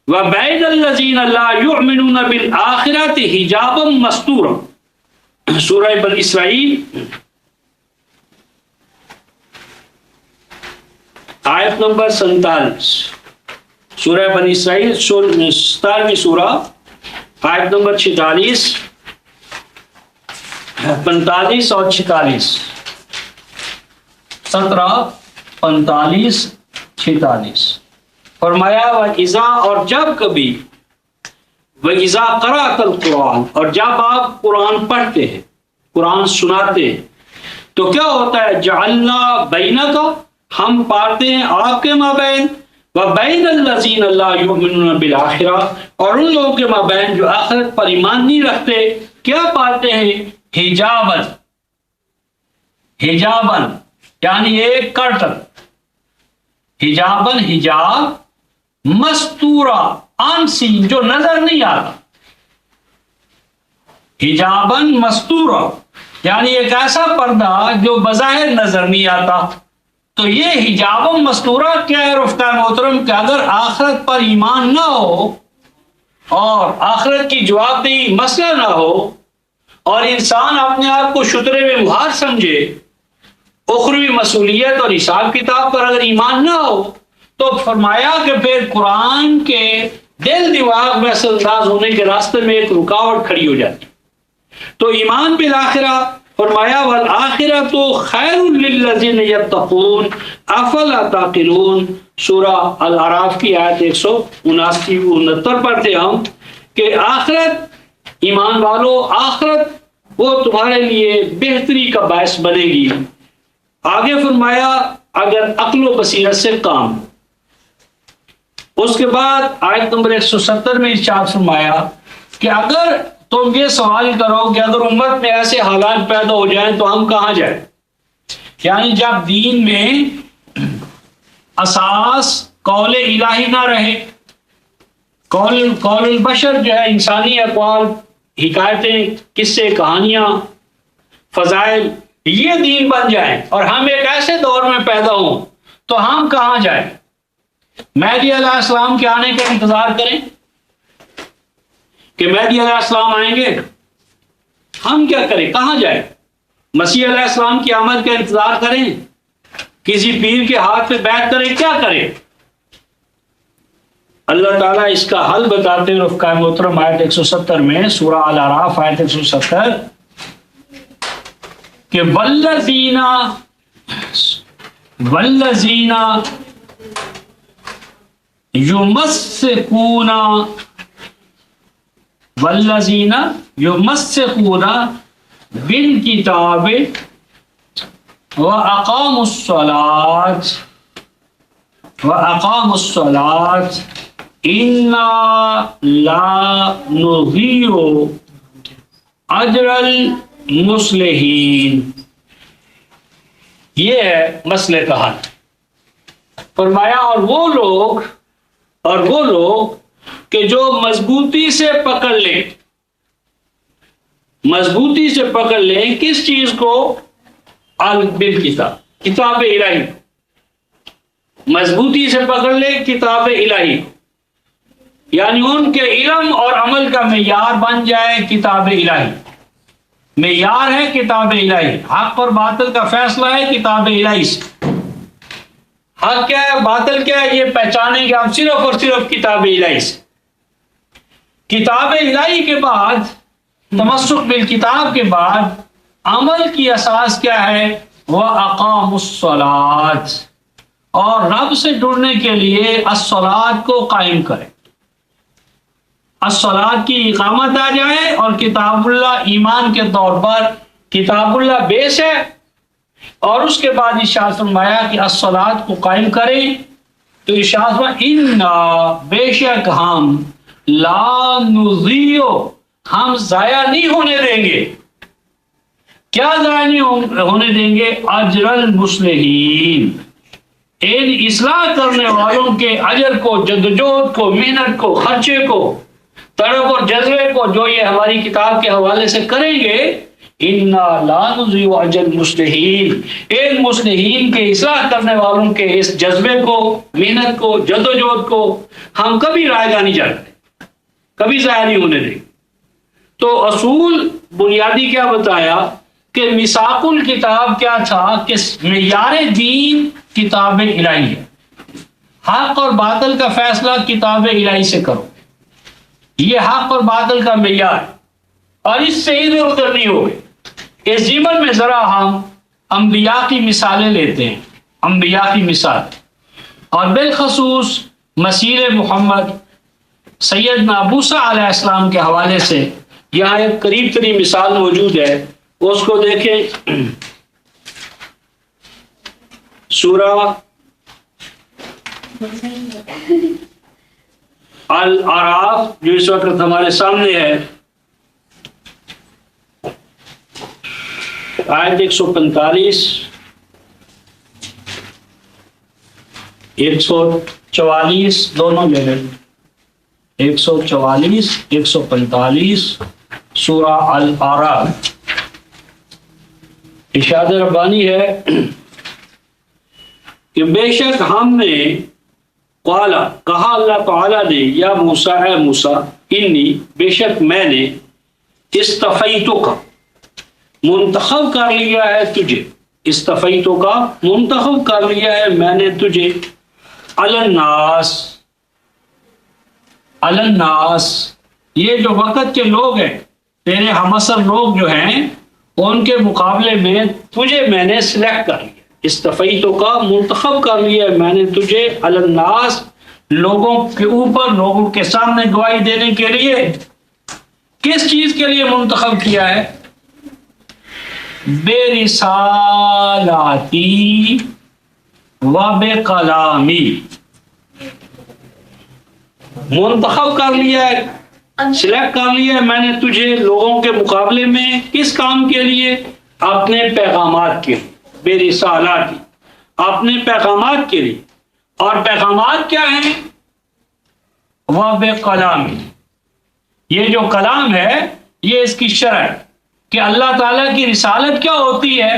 [SPEAKER 1] و بین الذین لا یؤمنون بالآخرۃ حجابا مستورا، سورہ بنی اسرائیل آیت نمبر 47، سورہ بنی اسرائیل 17ویں سورہ آیت نمبر 46، 45 اور 46، 17، 45، 46 فرمایا وَإِذَا اور جب کبھی، وَإِذَا قَرَأْتَ الْقُرْآنَ اور جب آپ قرآن پڑھتے ہیں، قرآن سناتے ہیں، تو کیا ہوتا ہے؟ جعلنا بینک، ہم پاتے ہیں آپ کے مابین، وَبَيْنَ الَّذِينَ لَا يُؤْمِنُونَ بِالْآخِرَةِ اور ان لوگوں کے مابین جو آخرت پر ایمان نہیں رکھتے، کیا پاتے ہیں؟ حجابن، حجابن یعنی ایک کرٹن، حجابن حجاب، مستورا انسین جو نظر نہیں آتا، حجابن مستورا یعنی ایک ایسا پردہ جو بظاہر نظر نہیں آتا۔ تو یہ حجاب مستورہ کیا ہے رفقائے محترم کہ اگر آخرت پر ایمان نہ ہو اور آخرت کی جواب دہی مسئلہ نہ ہو اور انسان اپنے آپ کو شترے میں مہار سمجھے، اخروی مسئولیت اور حساب کتاب پر اگر ایمان نہ ہو، تو فرمایا کہ پھر قرآن کے دل دماغ میں اثر انداز ہونے کے راستے میں ایک رکاوٹ کھڑی ہو جاتی۔ تو ایمان بالآخرہ فرمایا والآخرۃ خیر للذین یتقون افلا تعقلون، سورہ الاعراف کی آیت 179 پر تھے ہم کہ آخرت، ایمان والو، آخرت وہ تمہارے لیے بہتری کا باعث بنے گی۔ آگے فرمایا اگر عقل و بصیرت سے کام۔ اس کے بعد آیت نمبر 170 میں ارشاد فرمایا کہ اگر تم یہ سوال کرو کہ اگر امت میں ایسے حالات پیدا ہو جائیں تو ہم کہاں جائیں، یعنی جب دین میں اساس قول الہی نہ رہے، قول البشر جو ہے انسانی اقوال، حکایتیں، قصے، کہانیاں، فضائل، یہ دین بن جائیں اور ہم ایک ایسے دور میں پیدا ہوں تو ہم کہاں جائیں؟ مہدی علیہ السلام کے آنے کا انتظار کریں کہ مہدی علیہ السلام آئیں گے؟ ہم کیا کریں؟ کہاں جائیں؟ مسیح علیہ السلام کی آمد کا انتظار کریں؟ کسی پیر کے ہاتھ پہ بیعت کریں؟ کیا کریں؟ اللہ تعالیٰ اس کا حل بتاتے ہیں رفقائے محترم آیت 170 میں، سورہ الاعراف آیت 170 کہ والذین یمسکون والذین یمسکون بالکتاب وَأَقَامُوا الصَّلَاةَ إِنَّا لَا نُضِيعُ أَجْرَ الْمُصْلِحِينَ. یہ ہے مسئلے کا حل. فرمایا اور وہ لوگ کہ جو مضبوطی سے پکڑ لیں کس چیز کو؟ بالکتاب، کتاب الہی. مضبوطی سے پکڑ لے کتاب الہی، یعنی ان کے علم اور عمل کا معیار بن جائے کتاب الہی. معیار ہے کتاب الہی. حق اور باطل کا فیصلہ ہے کتاب الہی سے. حق کیا ہے، باطل کیا ہے، یہ پہچانیں گے ہم صرف اور صرف کتاب الہی سے. کتاب الہی کے بعد، تمسک بالکتاب کے بعد عمل کی اساس کیا ہے؟ وَأَقَامُوا الصَّلَاةَ، اور رب سے جڑنے کے لیے الصلاۃ کو قائم کریں. الصلاۃ کی اقامت آ جائے، اور کتاب اللہ ایمان کے طور پر کتاب اللہ بیس ہے، اور اس کے بعد ارشاد فرمایا کہ الصلاۃ کو قائم کریں. تو ارشاد فرمایا اِنَّا، بے شک ہم، لا نضیع، ہم ضائع نہیں ہونے دیں گے. کیا ضائع نہیں ہونے دیں گے؟ اجر المصلحین، ان اصلاح کرنے والوں کے اجر کو، جدوجہد کو، محنت کو، خرچے کو، طلب اور جذبے کو، جو یہ ہماری کتاب کے حوالے سے کریں گے. انا لا نضیع اجر المصلحین، ان مصلحین کے اصلاح کرنے والوں کے اس جذبے کو، محنت کو، جدوجہد کو ہم کبھی رائیگاں نہیں جاتے، کبھی ضائع نہیں ہونے دیں. تو اصول بنیادی کیا بتایا کہ میثاق الکتاب کیا تھا کہ معیار دین کتاب الہی ہے. حق اور باطل کا فیصلہ کتاب الہی سے کرو، یہ حق اور باطل کا معیار، اور اس سے ادھر ادھر نہیں ہوگے. اس ضمن میں ذرا ہم انبیاء کی مثالیں لیتے ہیں، انبیاء کی مثال، اور بالخصوص مسیر محمد سیدنا موسیٰ علیہ السلام کے حوالے سے یہاں ایک قریب ترین مثال موجود ہے. اس کو دیکھیں، سورہ الاعراف جو اس وقت ہمارے سامنے ہے، آیت 145 144 دونوں لے لیں. 144 145 سورہ الاعراف. ارشاد ربانی ہے کہ بے شک ہم نے کہا اللہ تعالیٰ نے، یا موسیٰ، اے موسیٰ، انی، بے شک میں نے، استفیتک، منتخب کر لیا ہے تجھے، استفیتک، منتخب کر لیا ہے میں نے تجھے، علی الناس، یہ جو وقت کے لوگ ہیں، تیرے ہم عصر لوگ جو ہیں، ان کے مقابلے میں تجھے میں نے سلیکٹ کر لیا، استفیتک، منتخب کر لیا ہے میں نے تجھے، علی الناس، لوگوں کے اوپر، لوگوں کے سامنے گواہی دینے کے لیے. کس چیز کے لیے منتخب کیا ہے؟ بے رسالاتی و بے کلامی، منتخب کر لیا ہے، سلیکٹ کر لیا ہے میں نے تجھے لوگوں کے مقابلے میں. کس کام کے لیے؟ اپنے پیغامات کے لیے. بے رسالاتی، اپنے پیغامات کے لیے. اور پیغامات کیا ہیں؟ وہ بے کلامی، یہ جو کلام ہے یہ اس کی شرح ہے کہ اللہ تعالیٰ کی رسالت کیا ہوتی ہے؟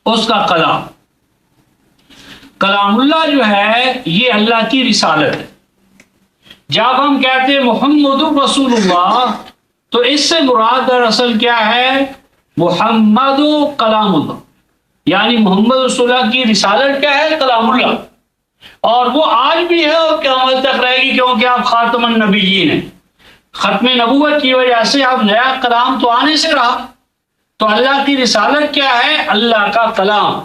[SPEAKER 1] اس کا کلام. کلام اللہ جو ہے یہ اللہ کی رسالت ہے. جب ہم کہتے ہیں محمد رسول اللہ تو اس سے مراد دراصل کیا ہے؟ محمد کلام اللہ، یعنی محمد رسول اللہ کی رسالت کیا ہے؟ کلام اللہ. اور وہ آج بھی ہے اور قیامت تک رہے گی، کیونکہ آپ خاتم النبیین ہیں. ختم نبوت کی وجہ سے اب نیا کلام تو آنے سے رہا. تو اللہ کی رسالت کیا ہے؟ اللہ کا کلام.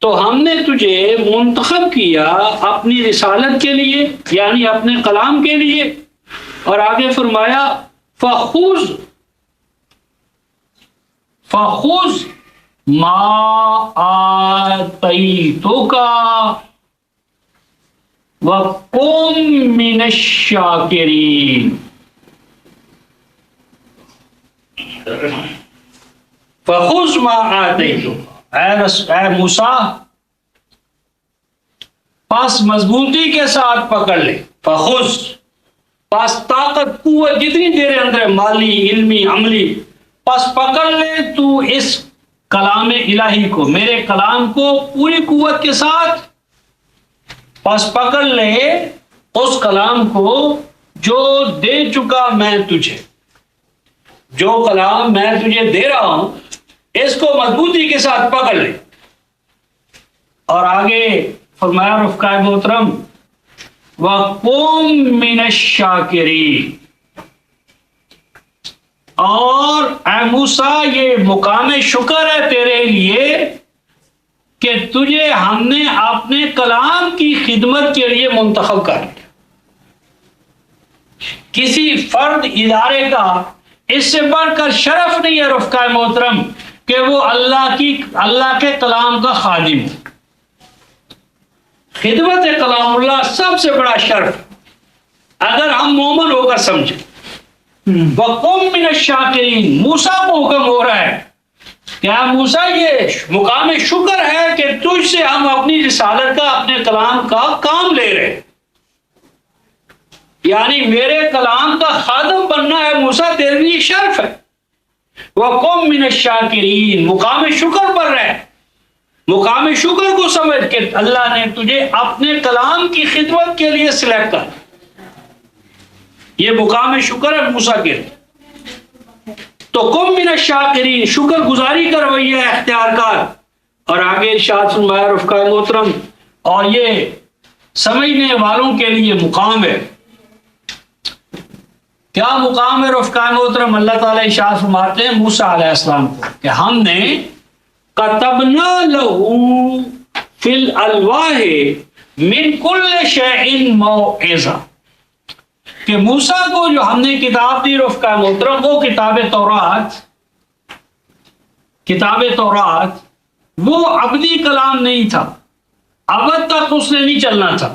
[SPEAKER 1] تو ہم نے تجھے منتخب کیا اپنی رسالت کے لیے، یعنی اپنے کلام کے لیے. اور آگے فرمایا فخذ ما آتیتک وکن من الشاکرین. فخذ ما آتیتک، اے موسیٰ پس مضبوطی کے ساتھ پکڑ لے. فخذ، پس طاقت قوت جتنی تیرے اندر ہے، مالی علمی عملی، پس پکڑ لے تو اس کلام الہی کو، میرے کلام کو پوری قوت کے ساتھ. پس پکڑ لے اس کلام کو جو دے چکا میں تجھے، جو کلام میں تجھے دے رہا ہوں اس کو مضبوطی کے ساتھ پکڑ لے. اور آگے فرمایا رفقائے محترم وَقُم مِّنَ الشَّاكِرِينَ. اور اے موسیٰ یہ مقام شکر ہے تیرے لیے کہ تجھے ہم نے اپنے کلام کی خدمت کے لیے منتخب کر لیا. کسی فرد ادارے کا اس سے بڑھ کر شرف نہیں ہے رفقائے محترم کہ وہ اللہ کے کلام کا خادم ہو. خدمت کلام اللہ سب سے بڑا شرف اگر ہم مومن ہو کر سمجھیں. وَقُم مِّنَ الشَّاكِرِينَ، موسیٰ کو حکم ہو رہا ہے کہ موسیٰ یہ مقام شکر ہے کہ تجھ سے ہم اپنی رسالت کا، اپنے کلام کا کام لے رہے ہیں، یعنی میرے کلام کا خادم بننا ہے موسیٰ، تیرے لیے شرف ہے. وَقُم مِّنَ الشَّاكِرِينَ، مقام شکر پر رہے. مقام شکر کو سمجھ کے اللہ نے تجھے اپنے کلام کی خدمت کے لیے سلیکٹ کر. یہ مقام شکر ہے موسیٰ کے لیے. تو قم من الشاکرین، شکر گزاری کا رویہ اختیار کر. اور آگے ارشاد فرمایا رفقائے محترم، اور یہ سمجھنے والوں کے لیے مقام ہے. کیا مقام ہے رفقائے محترم؟ اللہ تعالیٰ ارشاد فرماتے ہیں موسیٰ علیہ السلام کو کہ ہم نے کتبنا لہو فی الالواح من کل شیء موعظہ، کہ موسیٰ کو جو ہم نے کتاب دی رفقائے محترم، وہ کتاب تورات وہ ابدی کلام نہیں تھا، ابد تک اس نے نہیں چلنا تھا.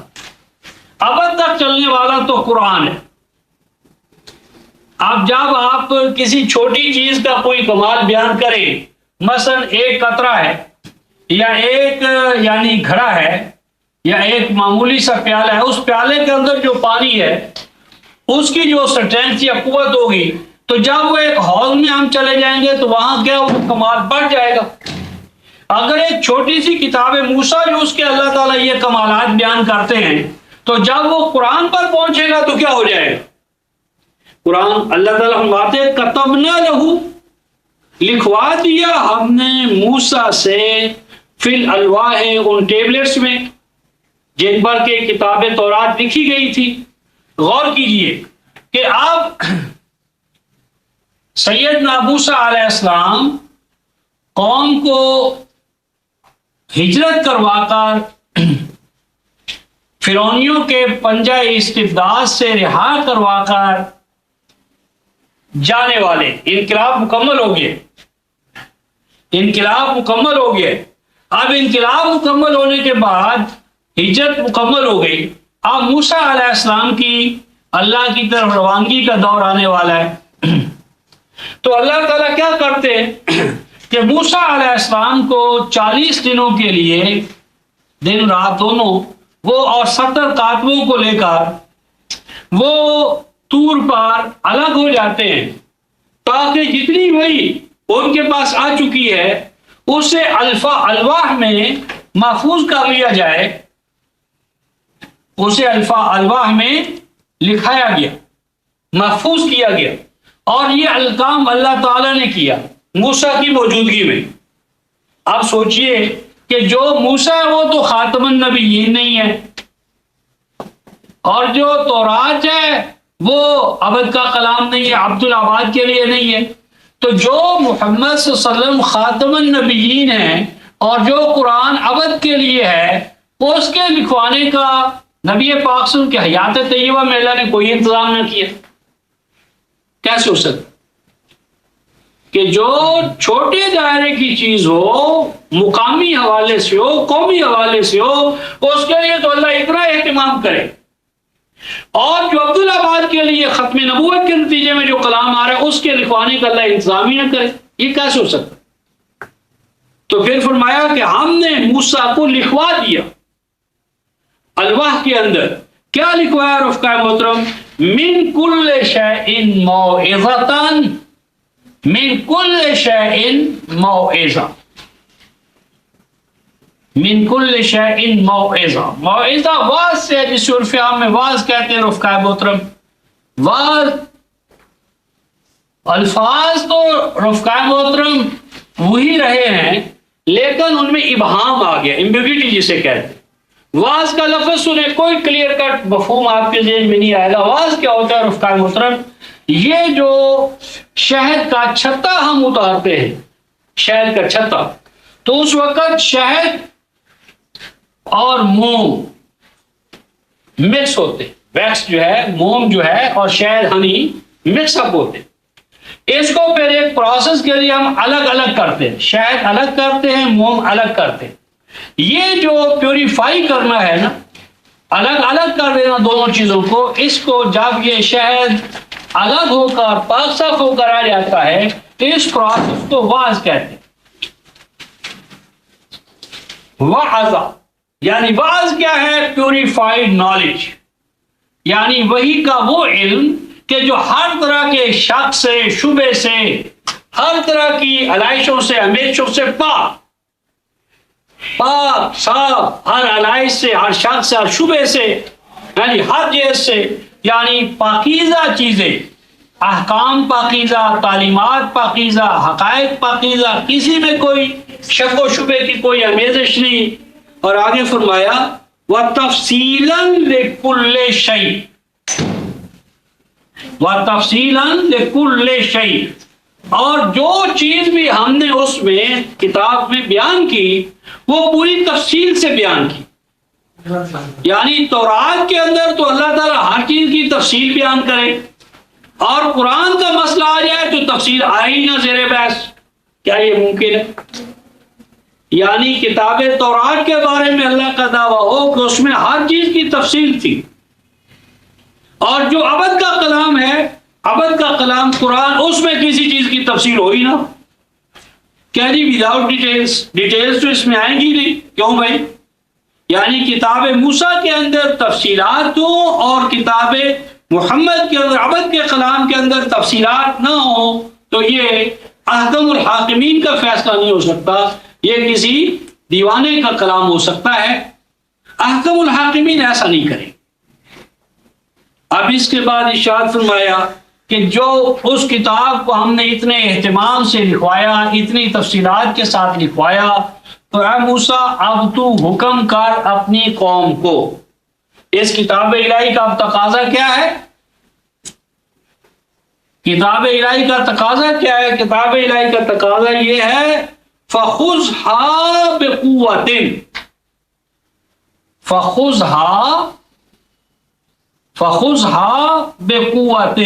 [SPEAKER 1] ابد تک چلنے والا تو قرآن ہے. اب جب آپ کسی چھوٹی چیز کا کوئی کمال بیان کریں، مثلا ایک قطرہ ہے یا ایک یعنی گھڑا ہے یا ایک معمولی سا پیالہ ہے، اس پیالے کے اندر جو پانی ہے اس کی جو اسٹرینتھ یا قوت ہوگی، تو جب وہ ایک ہال میں ہم چلے جائیں گے تو وہاں کیا وہ کمال بڑھ جائے گا. اگر ایک چھوٹی سی کتاب موسیٰ جو اس کے اللہ تعالیٰ یہ کمالات بیان کرتے ہیں، تو جب وہ قرآن پر پہنچے گا تو کیا ہو جائے گا؟ قرآن اللہ تعالیٰ فرماتے ہیں کتبنا لہو، لکھوا دیا ہم نے موسیٰ سے فی الالواح، ان ٹیبلٹس میں جن پر کے کتاب تورات لکھی گئی تھی. غور کیجئے کہ اب سیدنا موسیٰ علیہ السلام قوم کو ہجرت کروا کر فرعونیوں کے پنجہ استبداد سے رہا کروا کر جانے والے. انقلاب مکمل ہو گئے، انقلاب مکمل ہو گئے. اب انقلاب مکمل ہونے کے بعد ہجرت مکمل ہو گئی. اب موسیٰ علیہ السلام کی اللہ کی طرف روانگی کا دور آنے والا ہے. تو اللہ تعالیٰ کیا کرتے کہ موسیٰ علیہ السلام کو 40 دنوں کے لیے، دن رات دونوں، وہ اور 70 کاتبوں کو لے کر وہ طور پر الگ ہو جاتے ہیں، تاکہ جتنی وہی ان کے پاس آ چکی ہے اسے الواح میں محفوظ کر لیا جائے. اسے الواح میں لکھایا گیا، محفوظ کیا گیا. اور یہ کام اللہ تعالیٰ نے کیا موسیٰ کی موجودگی میں. آپ سوچئے کہ جو موسیٰ ہے وہ تو خاتم النبیین نہیں ہے، اور جو تورات ہے وہ ابد کا کلام نہیں ہے، عبد العباد کے لیے نہیں ہے. تو جو محمد صلی اللہ علیہ وسلم خاتم النبیین ہیں اور جو قرآن ابد کے لیے ہے اس کے لکھوانے کا نبی پاک صلی اللہ علیہ وسلم کی حیات طیبہ میں اللہ نے کوئی انتظام نہ کیا. کیسے ہو سکتا کہ جو چھوٹے دائرے کی چیز ہو، مقامی حوالے سے ہو، قومی حوالے سے ہو، اس کے لیے تو اللہ اتنا اہتمام کرے، اور جو عبدالآباد کے لیے ختم نبوت کے نتیجے میں جو کلام آ رہا ہے اس کے لکھوانے کا اللہ انتظام ہی نہ کرے؟ یہ کیسے ہو سکتا؟ تو پھر فرمایا کہ ہم نے موسیٰ کو لکھوا دیا الواح کے اندر. کیا لکھوایا رفقا محترم؟ من کل شیء موعظۃ، من کل شیء موعظہ، من کل شیء موعظہ. موعظہ واعظ سے، جس عرف عام میں واعظ کہتے ہیں رفقا محترم. واعظ الفاظ تو رفقا محترم وہی رہے ہیں، لیکن ان میں ابہام آ گیا، ایمبیگوٹی جسے کہتے ہیں. واعظ کا لفظ سنے، کوئی کلیئر کٹ مفہوم آپ کے ذہن میں نہیں آئے گا. واعظ کیا ہوتا ہے رفقا محترم؟ یہ جو شہد کا چھتا ہم اتارتے ہیں، شہد کا چھتا، تو اس وقت شہد اور موم مکس ہوتے، ویکس جو ہے، موم جو ہے اور شہد ہنی مکس اپ ہوتے. اس کو پھر ایک پروسیس کے لیے ہم الگ الگ کرتے ہیں، شہد الگ کرتے ہیں، موم الگ کرتے ہیں. یہ جو پیوریفائی کرنا ہے نا، الگ الگ کر دینا دونوں چیزوں کو، اس کو جب یہ شہد الگ ہو کر پاک صاف ہو کر آ جاتا ہے تو اس پروسیس کو واعظ کہتے ہیں. وعظ یعنی واعظ کیا ہے؟ پیوریفائڈ نالج، یعنی وہی کا وہ علم کہ جو ہر طرح کے شک سے، شبہ سے، ہر طرح کی علائشوں سے، ہمیشوں سے پاک صاف، ہر علائش سے، ہر شک سے، ہر شبہ سے، یعنی ہر چیز سے، یعنی پاکیزہ چیزیں، احکام پاکیزہ، تعلیمات پاکیزہ، حقائق پاکیزہ، کسی میں کوئی شک و شبہ کی کوئی آمیزش نہیں. اور آگے فرمایا وَتَفْصِيلًا لِكُلِّ شَيْءٍ، وَتَفْصِيلًا لِكُلِّ شَيْءٍ، اور جو چیز بھی ہم نے اس میں کتاب میں بیان کی وہ پوری تفصیل سے بیان کی. یعنی تورات کے اندر تو اللہ تعالیٰ ہر چیز کی تفصیل بیان کرے، اور قرآن کا مسئلہ آ جائے تو تفصیل آئے ہی نہ زیر بحث. کیا یہ ممکن ہے؟ یعنی کتاب تورات کے بارے میں اللہ کا دعویٰ ہو کہ اس میں ہر چیز کی تفصیل تھی، اور جو ابد کا کلام ہے، ابد کا کلام قرآن، اس میں کسی چیز کی تفصیل ہو ہی نہ. کیا جی وداؤٹ ڈیٹیلز تو اس میں آئیں گی نہیں. کیوں بھائی؟ یعنی کتاب موسیٰ کے اندر تفصیلات ہوں اور کتاب محمد کے اندر، ابد کے کلام کے اندر تفصیلات نہ ہوں، تو یہ احکم الحاکمین کا فیصلہ نہیں ہو سکتا، یہ کسی دیوانے کا کلام ہو سکتا ہے. احکم الحاکمین ایسا نہیں کرے. اب اس کے بعد ارشاد فرمایا کہ جو اس کتاب کو ہم نے اتنے اہتمام سے لکھوایا، اتنی تفصیلات کے ساتھ لکھوایا، تو اے موسیٰ اب تو حکم کر اپنی قوم کو. اس کتاب الہی کا اب تقاضا کیا ہے؟ کتاب الہی کا تقاضا کیا ہے؟ کتاب الہی کا تقاضا یہ ہے فَخُذْهَا بِقُوَّةٍ، فَخُذْهَا بِقُوَّةٍ،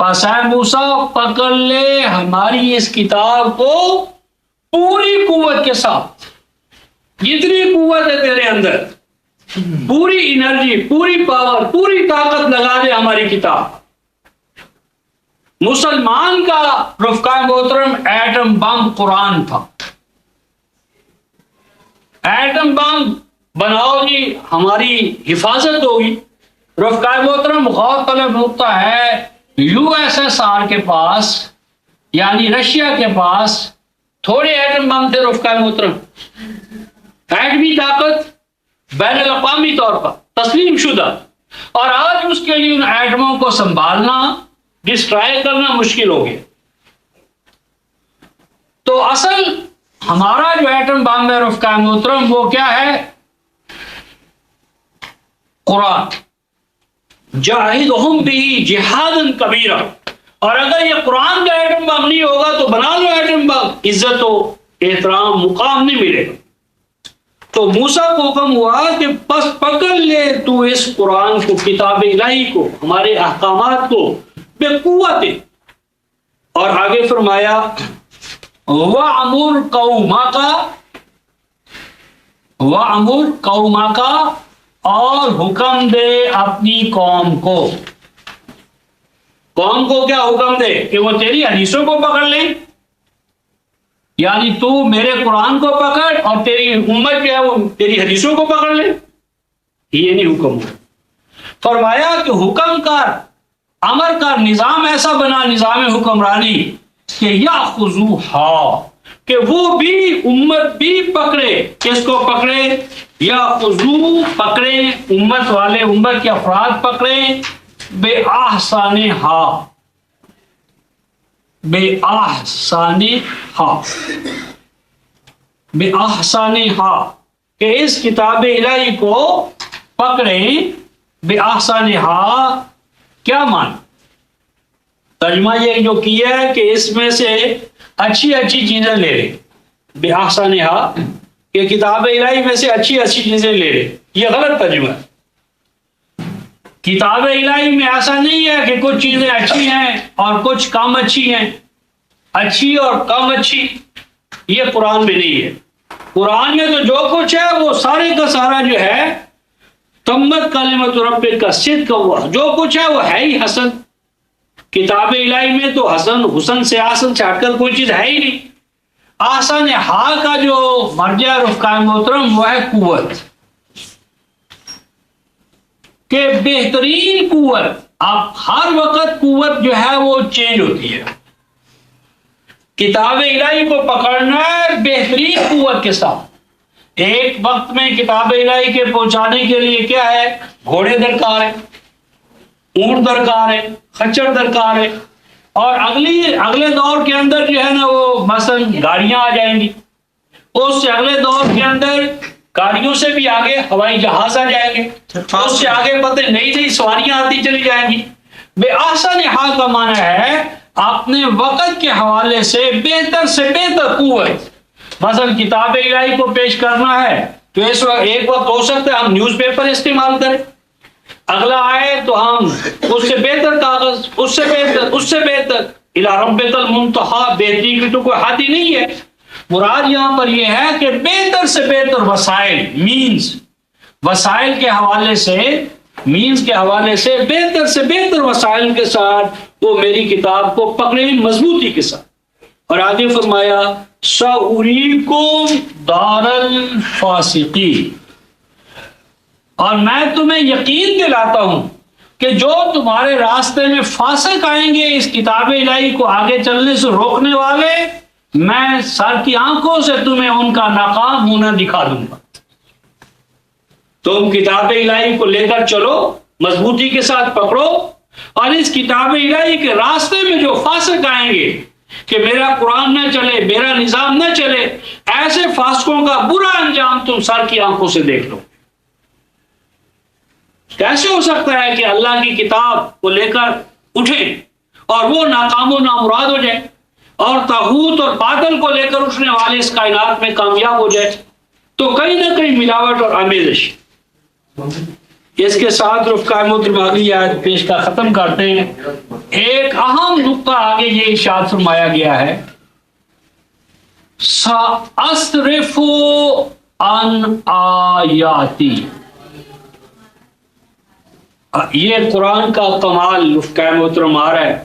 [SPEAKER 1] پس اے موسیٰ پکڑ لے ہماری اس کتاب کو پوری قوت کے ساتھ. جتنی قوت ہے تیرے اندر، پوری انرجی، پوری پاور، پوری طاقت لگا دے ہماری کتاب. مسلمان کا رفقا محترم ایٹم بم قرآن تھا. ایٹم بم بناؤ جی، ہماری حفاظت ہوگی. رفقا محترم غور طلب نقطہ ہے، USSR کے پاس یعنی رشیا کے پاس تھوڑے ایٹم بم تھے رفقا محترم. ایٹمی طاقت بین الاقوامی طور پر تسلیم شدہ، اور آج اس کے لیے ان ایٹموں کو سنبھالنا، ڈسٹرائے کرنا مشکل ہو گیا. تو اصل ہمارا جو ایٹم بم ہے رفقا محترم وہ کیا ہے؟ قرآن. جاہدہم بہ جہادا کبیرا. اور اگر یہ قرآن کا ایٹم بم نہیں ہوگا تو بنا لو ایٹم بم، عزت ہو، احترام مقام نہیں ملے گا. تو موسیٰ کو حکم ہوا کہ بس پکڑ لے تو اس قرآن کو، کتاب الہی کو، ہمارے احکامات کو بے قوت. اور آگے فرمایا وَأْمُرْ قَوْمَكَ، اور حکم دے اپنی قوم کو. قوم کو کیا حکم دے؟ کہ وہ تیری حدیثوں کو پکڑ لیں. یعنی تو میرے قرآن کو پکڑ اور تیری امت جو ہے وہ تیری حدیثوں کو پکڑ لے. یہ نہیں حکم ہوا. فرمایا کہ حکم کر، امر کر، نظام ایسا بنا، نظام حکمرانی کہ یاخذوہا، کہ وہ بھی امت بھی پکڑے. کس کو پکڑے؟ یاخذو، پکڑے، امت والے، امت کے افراد پکڑے، بے احسانہا، بے احسانہا، بے احسانہا، کہ اس کتاب الہی کو پکڑیں. بے احسانہا کیا مان؟ ترجمہ یہ جو کیا ہے کہ اس میں سے اچھی اچھی چیزیں لے لیں. بے احسانہا کہ کتاب الہی میں سے اچھی اچھی چیزیں لے لیں. یہ غلط ترجمہ ہے. کتاب الہی میں ایسا نہیں ہے کہ کچھ چیزیں اچھی ہیں اور کچھ کم اچھی ہیں. اچھی اور کم اچھی یہ قرآن میں نہیں ہے. قرآن میں تو جو کچھ ہے وہ سارے کا سارا جو ہے تمت کلمۃ ربک کا صدق ہوا، جو کچھ ہے وہ ہے ہی حسن. کتاب الہی میں تو حسن سے آسن سے ہٹ کر کوئی چیز ہے ہی نہیں. آسن ہا کا جو مرجع رفقا محترم وہ ہے قوت، کہ بہترین قوت. اب ہر وقت قوت جو ہے وہ چینج ہوتی ہے. کتاب الہی کو پکڑنا ہے بہترین قوت کے ساتھ. ایک وقت میں کتاب الہی کے پہنچانے کے لیے کیا ہے؟ گھوڑے درکار ہے، اونٹ درکار ہے، خچر درکار ہے. اور اگلے دور کے اندر جو ہے نا وہ مثلا گاڑیاں آ جائیں گی. اس سے اگلے دور کے اندر گاڑیوں سے بھی آگے ہوائی جہاز آ جائیں گے. اس سے آگے پتہ نئی نئی سواریاں آتی چلی جائیں گی. بے احسن حال کا معنی ہے اپنے وقت کے حوالے سے بہتر قوت. مثلا کتاب الہی کو پیش کرنا ہے تو اس وقت ایک وقت ہو سکتا ہے ہم نیوز پیپر استعمال کریں، اگلا آئے تو ہم اس سے بہتر کاغذ، اس سے بہتر الی ربک المنتہی. بہتری کی تو کوئی حد ہی نہیں ہے. مراد یہاں پر یہ ہے کہ بہتر سے بہتر وسائل، مینز، وسائل کے حوالے سے، مینز کے حوالے سے بہتر بہتر وسائل کے ساتھ وہ میری کتاب کو پکڑیں مضبوطی کے ساتھ. اور آگے فرمایا سأریکم دار الفاسقین، اور میں تمہیں یقین دلاتا ہوں کہ جو تمہارے راستے میں فاسق آئیں گے اس کتاب الہی کو آگے چلنے سے روکنے والے، میں سر کی آنکھوں سے تمہیں ان کا ناکام ہونا دکھا دوں گا. تم کتاب الہی کو لے کر چلو، مضبوطی کے ساتھ پکڑو، اور اس کتاب الہی کے راستے میں جو فاسق آئیں گے کہ میرا قرآن نہ چلے، میرا نظام نہ چلے، ایسے فاسقوں کا برا انجام تم سر کی آنکھوں سے دیکھ لو. کیسے ہو سکتا ہے کہ اللہ کی کتاب کو لے کر اٹھیں اور وہ ناکام و نامراد ہو جائے، اور طاغوت اور باطل کو لے کر اٹھنے والے اس کائنات میں کامیاب ہو جائے؟ تو کہیں نہ کہیں ملاوٹ اور آمیزش. اس کے ساتھ رفقا محترم اگلی آیت پیش کا ختم کرتے ہیں. ایک اہم نقطہ آگے یہ ارشاد فرمایا گیا ہے سأصرف عن آیاتی. یہ قرآن کا کمال رفقا محترم آ رہا ہے.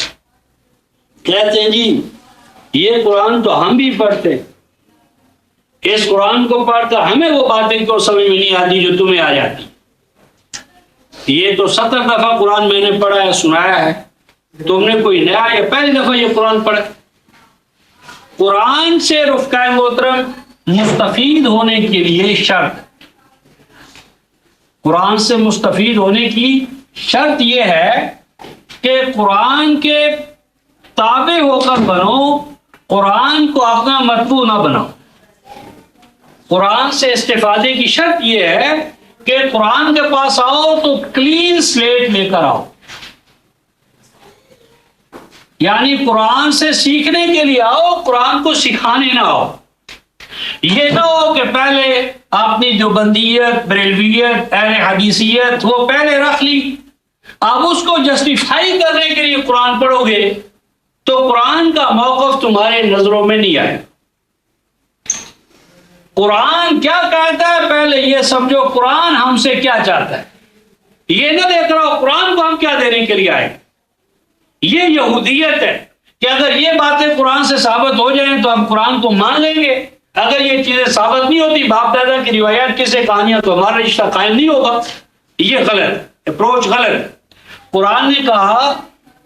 [SPEAKER 1] کہتے ہیں جی یہ قرآن تو ہم بھی پڑھتے، اس قرآن کو پڑھ کر ہمیں وہ باتیں کیوں سمجھ میں نہیں آتی جو تمہیں آ جاتی. یہ تو 70 دفعہ قرآن میں نے پڑھا ہے، سنایا ہے، تم نے کوئی نیا یا پہلی دفعہ یہ قرآن پڑھا. قرآن سے رفقا محترم مستفید ہونے کے لیے شرط، قرآن سے مستفید ہونے کی شرط یہ ہے کہ قرآن کے تابع ہو کر بنو، قرآن کو اپنا متبوع نہ بناؤ. قرآن سے استفادے کی شرط یہ ہے کہ قرآن کے پاس آؤ تو کلین سلیٹ لے کر آؤ. یعنی قرآن سے سیکھنے کے لیے آؤ، قرآن کو سکھانے نہ آؤ. یہ نہ ہو کہ پہلے اپنی دیوبندیت، بریلویت، اہل حدیثیت وہ پہلے رکھ لی، اب اس کو جسٹیفائی کرنے کے لیے قرآن پڑھو گے تو قرآن کا موقف تمہارے نظروں میں نہیں آئے۔ قرآن کیا کہتا ہے پہلے یہ سمجھو، قرآن ہم سے کیا چاہتا ہے، یہ نہ دیکھ رہا قرآن کو ہم کیا دینے کے لیے آئے۔ یہ یہودیت ہے کہ اگر یہ باتیں قرآن سے ثابت ہو جائیں تو ہم قرآن کو مان لیں گے، اگر یہ چیزیں ثابت نہیں ہوتی، باپ دادا کی روایات کسے کہانیاں، تو ہمارا رشتہ قائم نہیں ہوگا۔ یہ غلط اپروچ، غلط۔ قرآن نے کہا،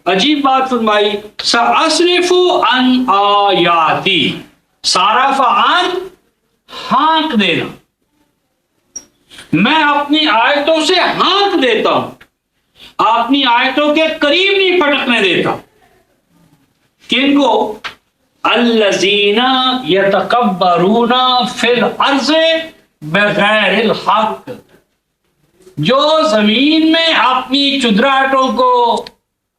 [SPEAKER 1] عجیب بات فرمائی، سأصرف عن آیاتی، صرف عن ہانک دینا، میں اپنی آیتوں سے ہانک دیتا ہوں، اپنی آیتوں کے قریب نہیں پھٹکنے دیتا۔ کن کو؟ الذین یتکبرون فی الارض بغیر الحق، جو زمین میں اپنی چدراہٹوں کو،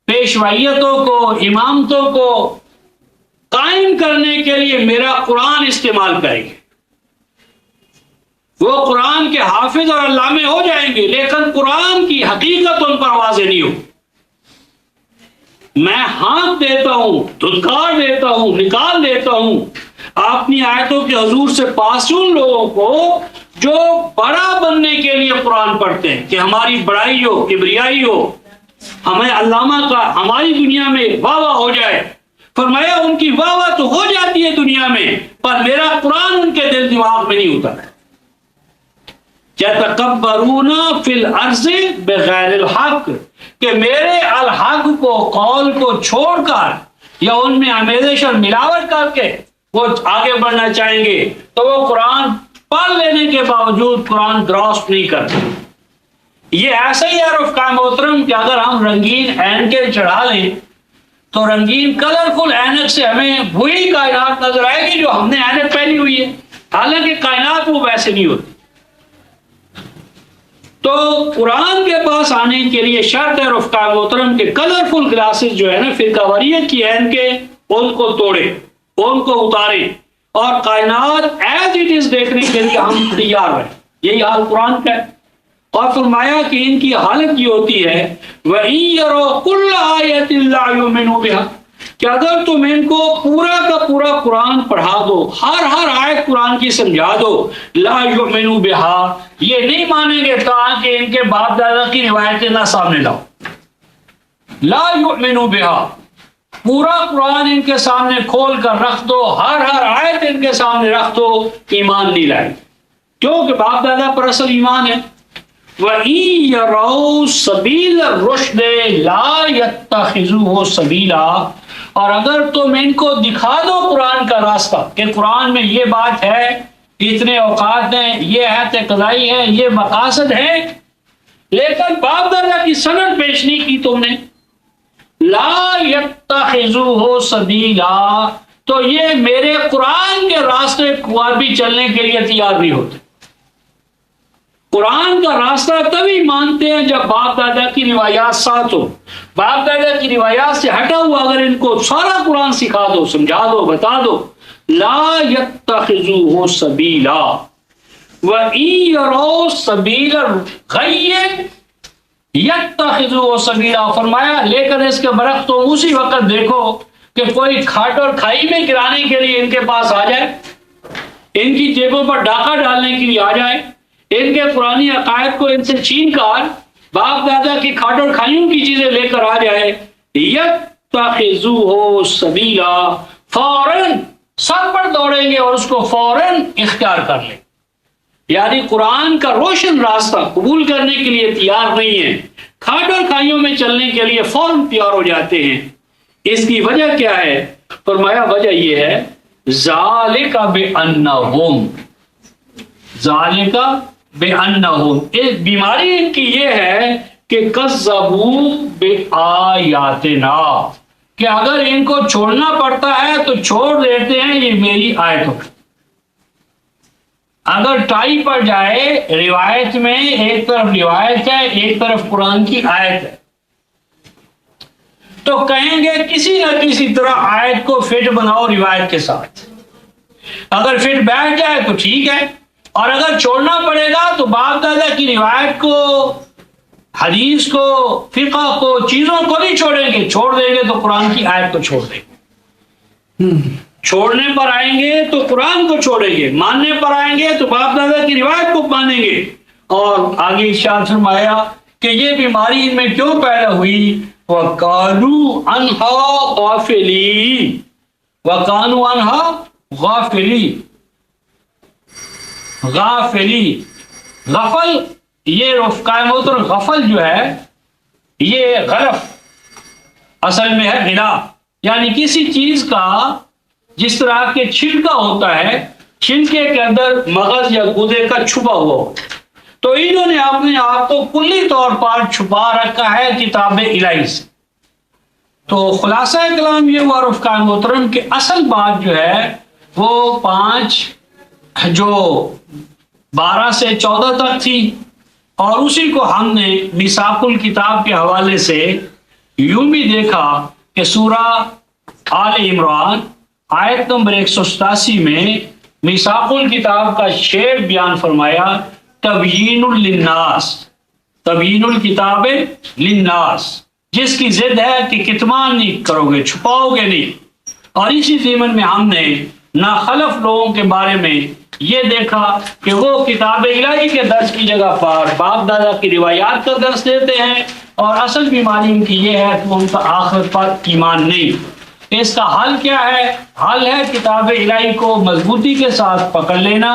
[SPEAKER 1] پیشوائیتوں کو، امامتوں کو قائم کرنے کے لیے میرا قرآن استعمال کریں گے۔ وہ قرآن کے حافظ اور علامے ہو جائیں گے، لیکن قرآن کی حقیقت ان پر واضح نہیں ہو۔ میں ہانک دیتا ہوں، دھتکار دیتا ہوں، نکال دیتا ہوں اپنی آیتوں کے حضور سے پاس ان لوگوں کو جو بڑا بننے کے لیے قرآن پڑھتے ہیں کہ ہماری بڑائی ہو، کبریائی ہو، ہمیں علامہ کا ہماری دنیا میں واہ واہ ہو جائے۔ فرمایا ان کی واہ واہ تو ہو جاتی ہے دنیا میں، پر میرا قرآن ان کے دل دماغ میں نہیں ہوتا ہے۔ یتکبرون فی الارض بغیر الحق، کہ میرے الحق کو، قول کو چھوڑ کر یا ان میں آمیزش اور ملاوٹ کر کے وہ آگے بڑھنا چاہیں گے، تو وہ قرآن پڑھ لینے کے باوجود قرآن گراسپ نہیں کرتے۔ یہ ایسا ہی ہے رفقا محترم کہ اگر ہم رنگین اینکیں چڑھا لیں تو رنگین کلرفل اینک سے ہمیں وہی کائنات نظر آئے گی جو ہم نے اینک پہنی ہوئی ہے، حالانکہ کائنات وہ ویسے نہیں ہوتی۔ تو قرآن کے پاس آنے کے لیے شرط ہے رفقا محترم کے کلرفل گلاسز جو ہے نا، فرقہ واریت کی اینکیں، ان کو توڑے، ان کو اتارے اور کائنات ایز اٹ از دیکھنے کے لیے ہم تیار رہیں۔ یہی حال قرآن کا ہے۔ اور فرمایا کہ ان کی حالت یہ ہوتی ہے وَإِن يَرَوْا كُلَّ آيَةٍ لَا يُؤْمِنُوا بِهَا، کہ اگر تم ان کو پورا کا پورا قرآن پڑھا دو، ہر آیت قرآن کی سمجھا دو، لا یؤمنوا بها، یہ نہیں مانیں گے تاکہ ان کے باپ دادا کی روایتیں نہ سامنے لاؤ۔ لا یؤمنوا بها، پورا قرآن ان کے سامنے کھول کر رکھ دو، ہر آیت ان کے سامنے رکھ دو، ایمان نہیں لائے، کیونکہ باپ دادا پر اصل ایمان ہے۔ وَإِن يَرَوْا سَبِيلَ الرُّشْدِ لَا يَتَّخِذُوهُ سَبِيلًا، اور اگر تم ان کو دکھا دو قرآن کا راستہ کہ قرآن میں یہ بات ہے، اتنے اوقات ہیں، یہ حیات قضائی ہے، یہ مقاصد ہیں، لیکن باپ دادا کی سند پیش نہیں کی تم نے، لا يَتَّخِذُوهُ سَبِيلًا، تو یہ میرے قرآن کے راستے کو بھی چلنے کے لیے تیار نہیں ہوتے۔ قرآن کا راستہ تبھی مانتے ہیں جب باپ دادا کی روایات ساتھ ہو۔ باپ دادا کی روایات سے ہٹا ہوا اگر ان کو سارا قرآن سکھا دو، سمجھا دو، بتا دو، لا يتخذوه سبیلا وَإِن يَرَوْا سَبِيلَ الْغَيِّ يَتَّخِذُوهُ سَبِيلًا، فرمایا لیکن اس کے برعکس تم اسی وقت دیکھو کہ کوئی کھاٹ اور کھائی میں گرانے کے لیے ان کے پاس آ جائے، ان کی جیبوں پر ڈاکہ ڈالنے کے لیے آ جائے، ان کے پرانی عقائد کو ان سے چھین کر باپ دادا کی کھاٹ اور کھائیوں کی چیزیں لے کر آ جائے، یتخذوہ سبیلا، فوراً سب پر دوڑیں گے اور اس کو فوراً اختیار کر لیں، یعنی قرآن کا روشن راستہ قبول کرنے کے لیے تیار نہیں ہے، کھاٹ اور کھائیوں میں چلنے کے لیے فوراً تیار ہو جاتے ہیں۔ اس کی وجہ کیا ہے؟ فرمایا وجہ یہ ہے ذالک بانہم، ذالک بانہم، ایک بیماری ان کی یہ ہے کہ کذبوا بآیاتنا، کہ اگر ان کو چھوڑنا پڑتا ہے تو چھوڑ دیتے ہیں یہ میری آیتوں، اگر ٹائی پڑ جائے روایت میں، ایک طرف روایت ہے ایک طرف قرآن کی آیت ہے، تو کہیں گے کسی نہ کسی طرح آیت کو فٹ بناؤ روایت کے ساتھ، اگر فٹ بیٹھ جائے تو ٹھیک ہے، اور اگر چھوڑنا پڑے گا تو باپ دادا کی روایت کو، حدیث کو، فقہ کو، چیزوں کو نہیں چھوڑیں گے. چھوڑ دیں گے تو قرآن کی آیت کو چھوڑ دیں گے. چھوڑنے پر آئیں گے تو قرآن کو چھوڑیں گے، ماننے پر آئیں گے تو باپ دادا کی روایت کو مانیں گے. اور آگے ارشاد فرمایا کہ یہ بیماری ان میں کیوں پیدا ہوئی؟ وَقَالُوا عَنْهَا غَافِلِينَ، وَقَالُوا عَنْهَا غَافِلِينَ. غفل، یہ رفقۂ محترم غفل جو ہے یہ غلف اصل میں ہے غلا، یعنی کسی چیز کا جس طرح کے چھلکا ہوتا ہے، چھلکے کے اندر مغز یا گودے کا چھپا ہوا ہوتا ہے، تو انہوں نے اپنے آپ کو کلی طور پر چھپا رکھا ہے کتاب الہی سے. تو خلاصہ کلام یہ ہوا رفقۂ محترم کہ اصل بات جو ہے وہ 5 جو 12 سے 14 تک تھی، اور اسی کو ہم نے میثاق الکتاب کے حوالے سے یوں بھی دیکھا کہ سورہ آل عمران آیت نمبر 187 میں میثاق الکتاب کا شعر بیان فرمایا، تبیین للناس، تبیین الکتاب للناس، جس کی ضد ہے کہ کتمان نہیں کرو گے، چھپاؤ گے نہیں. اور اسی ضمن میں ہم نے ناخلف لوگوں کے بارے میں یہ دیکھا کہ وہ کتاب الہی کے درس کی جگہ پر باپ دادا کی روایات کا درس دیتے ہیں، اور اصل بیماری ان کی یہ ہے کہ ان کا آخرت پر ایمان نہیں. اس کا حل کیا ہے؟ حل ہے کتاب الہی کو مضبوطی کے ساتھ پکڑ لینا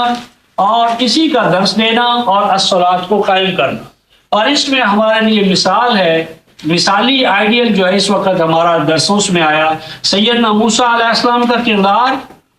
[SPEAKER 1] اور اسی کا درس دینا اور الصلاۃ کو قائم کرنا. اور اس میں ہمارے لیے مثال ہے، مثالی آئیڈیل جو ہے اس وقت ہمارا درسوں میں آیا، سیدنا موسیٰ علیہ السلام کا کردار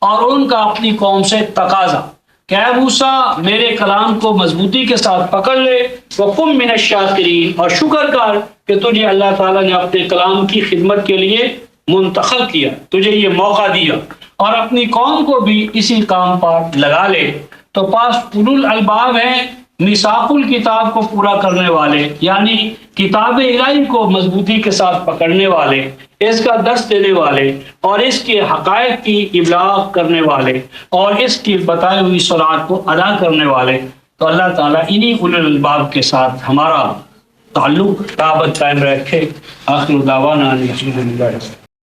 [SPEAKER 1] اور ان کا اپنی قوم سے تقاضا کہ اے موسیٰ میرے کلام کو مضبوطی کے ساتھ پکڑ لے، وَقُم مِّنَ الشَّاكِرِينَ، اور شکر کر کہ تجھے اللہ تعالیٰ نے اپنے کلام کی خدمت کے لیے منتخب کیا، تجھے یہ موقع دیا، اور اپنی قوم کو بھی اسی کام پر لگا لے. تو پاس اولو الالباب ہیں، میثاق الکتاب کو پورا کرنے والے، یعنی کتاب الہی کو مضبوطی کے ساتھ پکڑنے والے، اس کا درس دینے والے، اور اس کے حقائق کی ابلاغ کرنے والے، اور اس کی بتائی ہوئی صلاۃ کو ادا کرنے والے. تو اللہ تعالیٰ انہی اولو الالباب کے ساتھ ہمارا تعلق رابط قائم رکھے. آخر دعوانا الحمدللہ.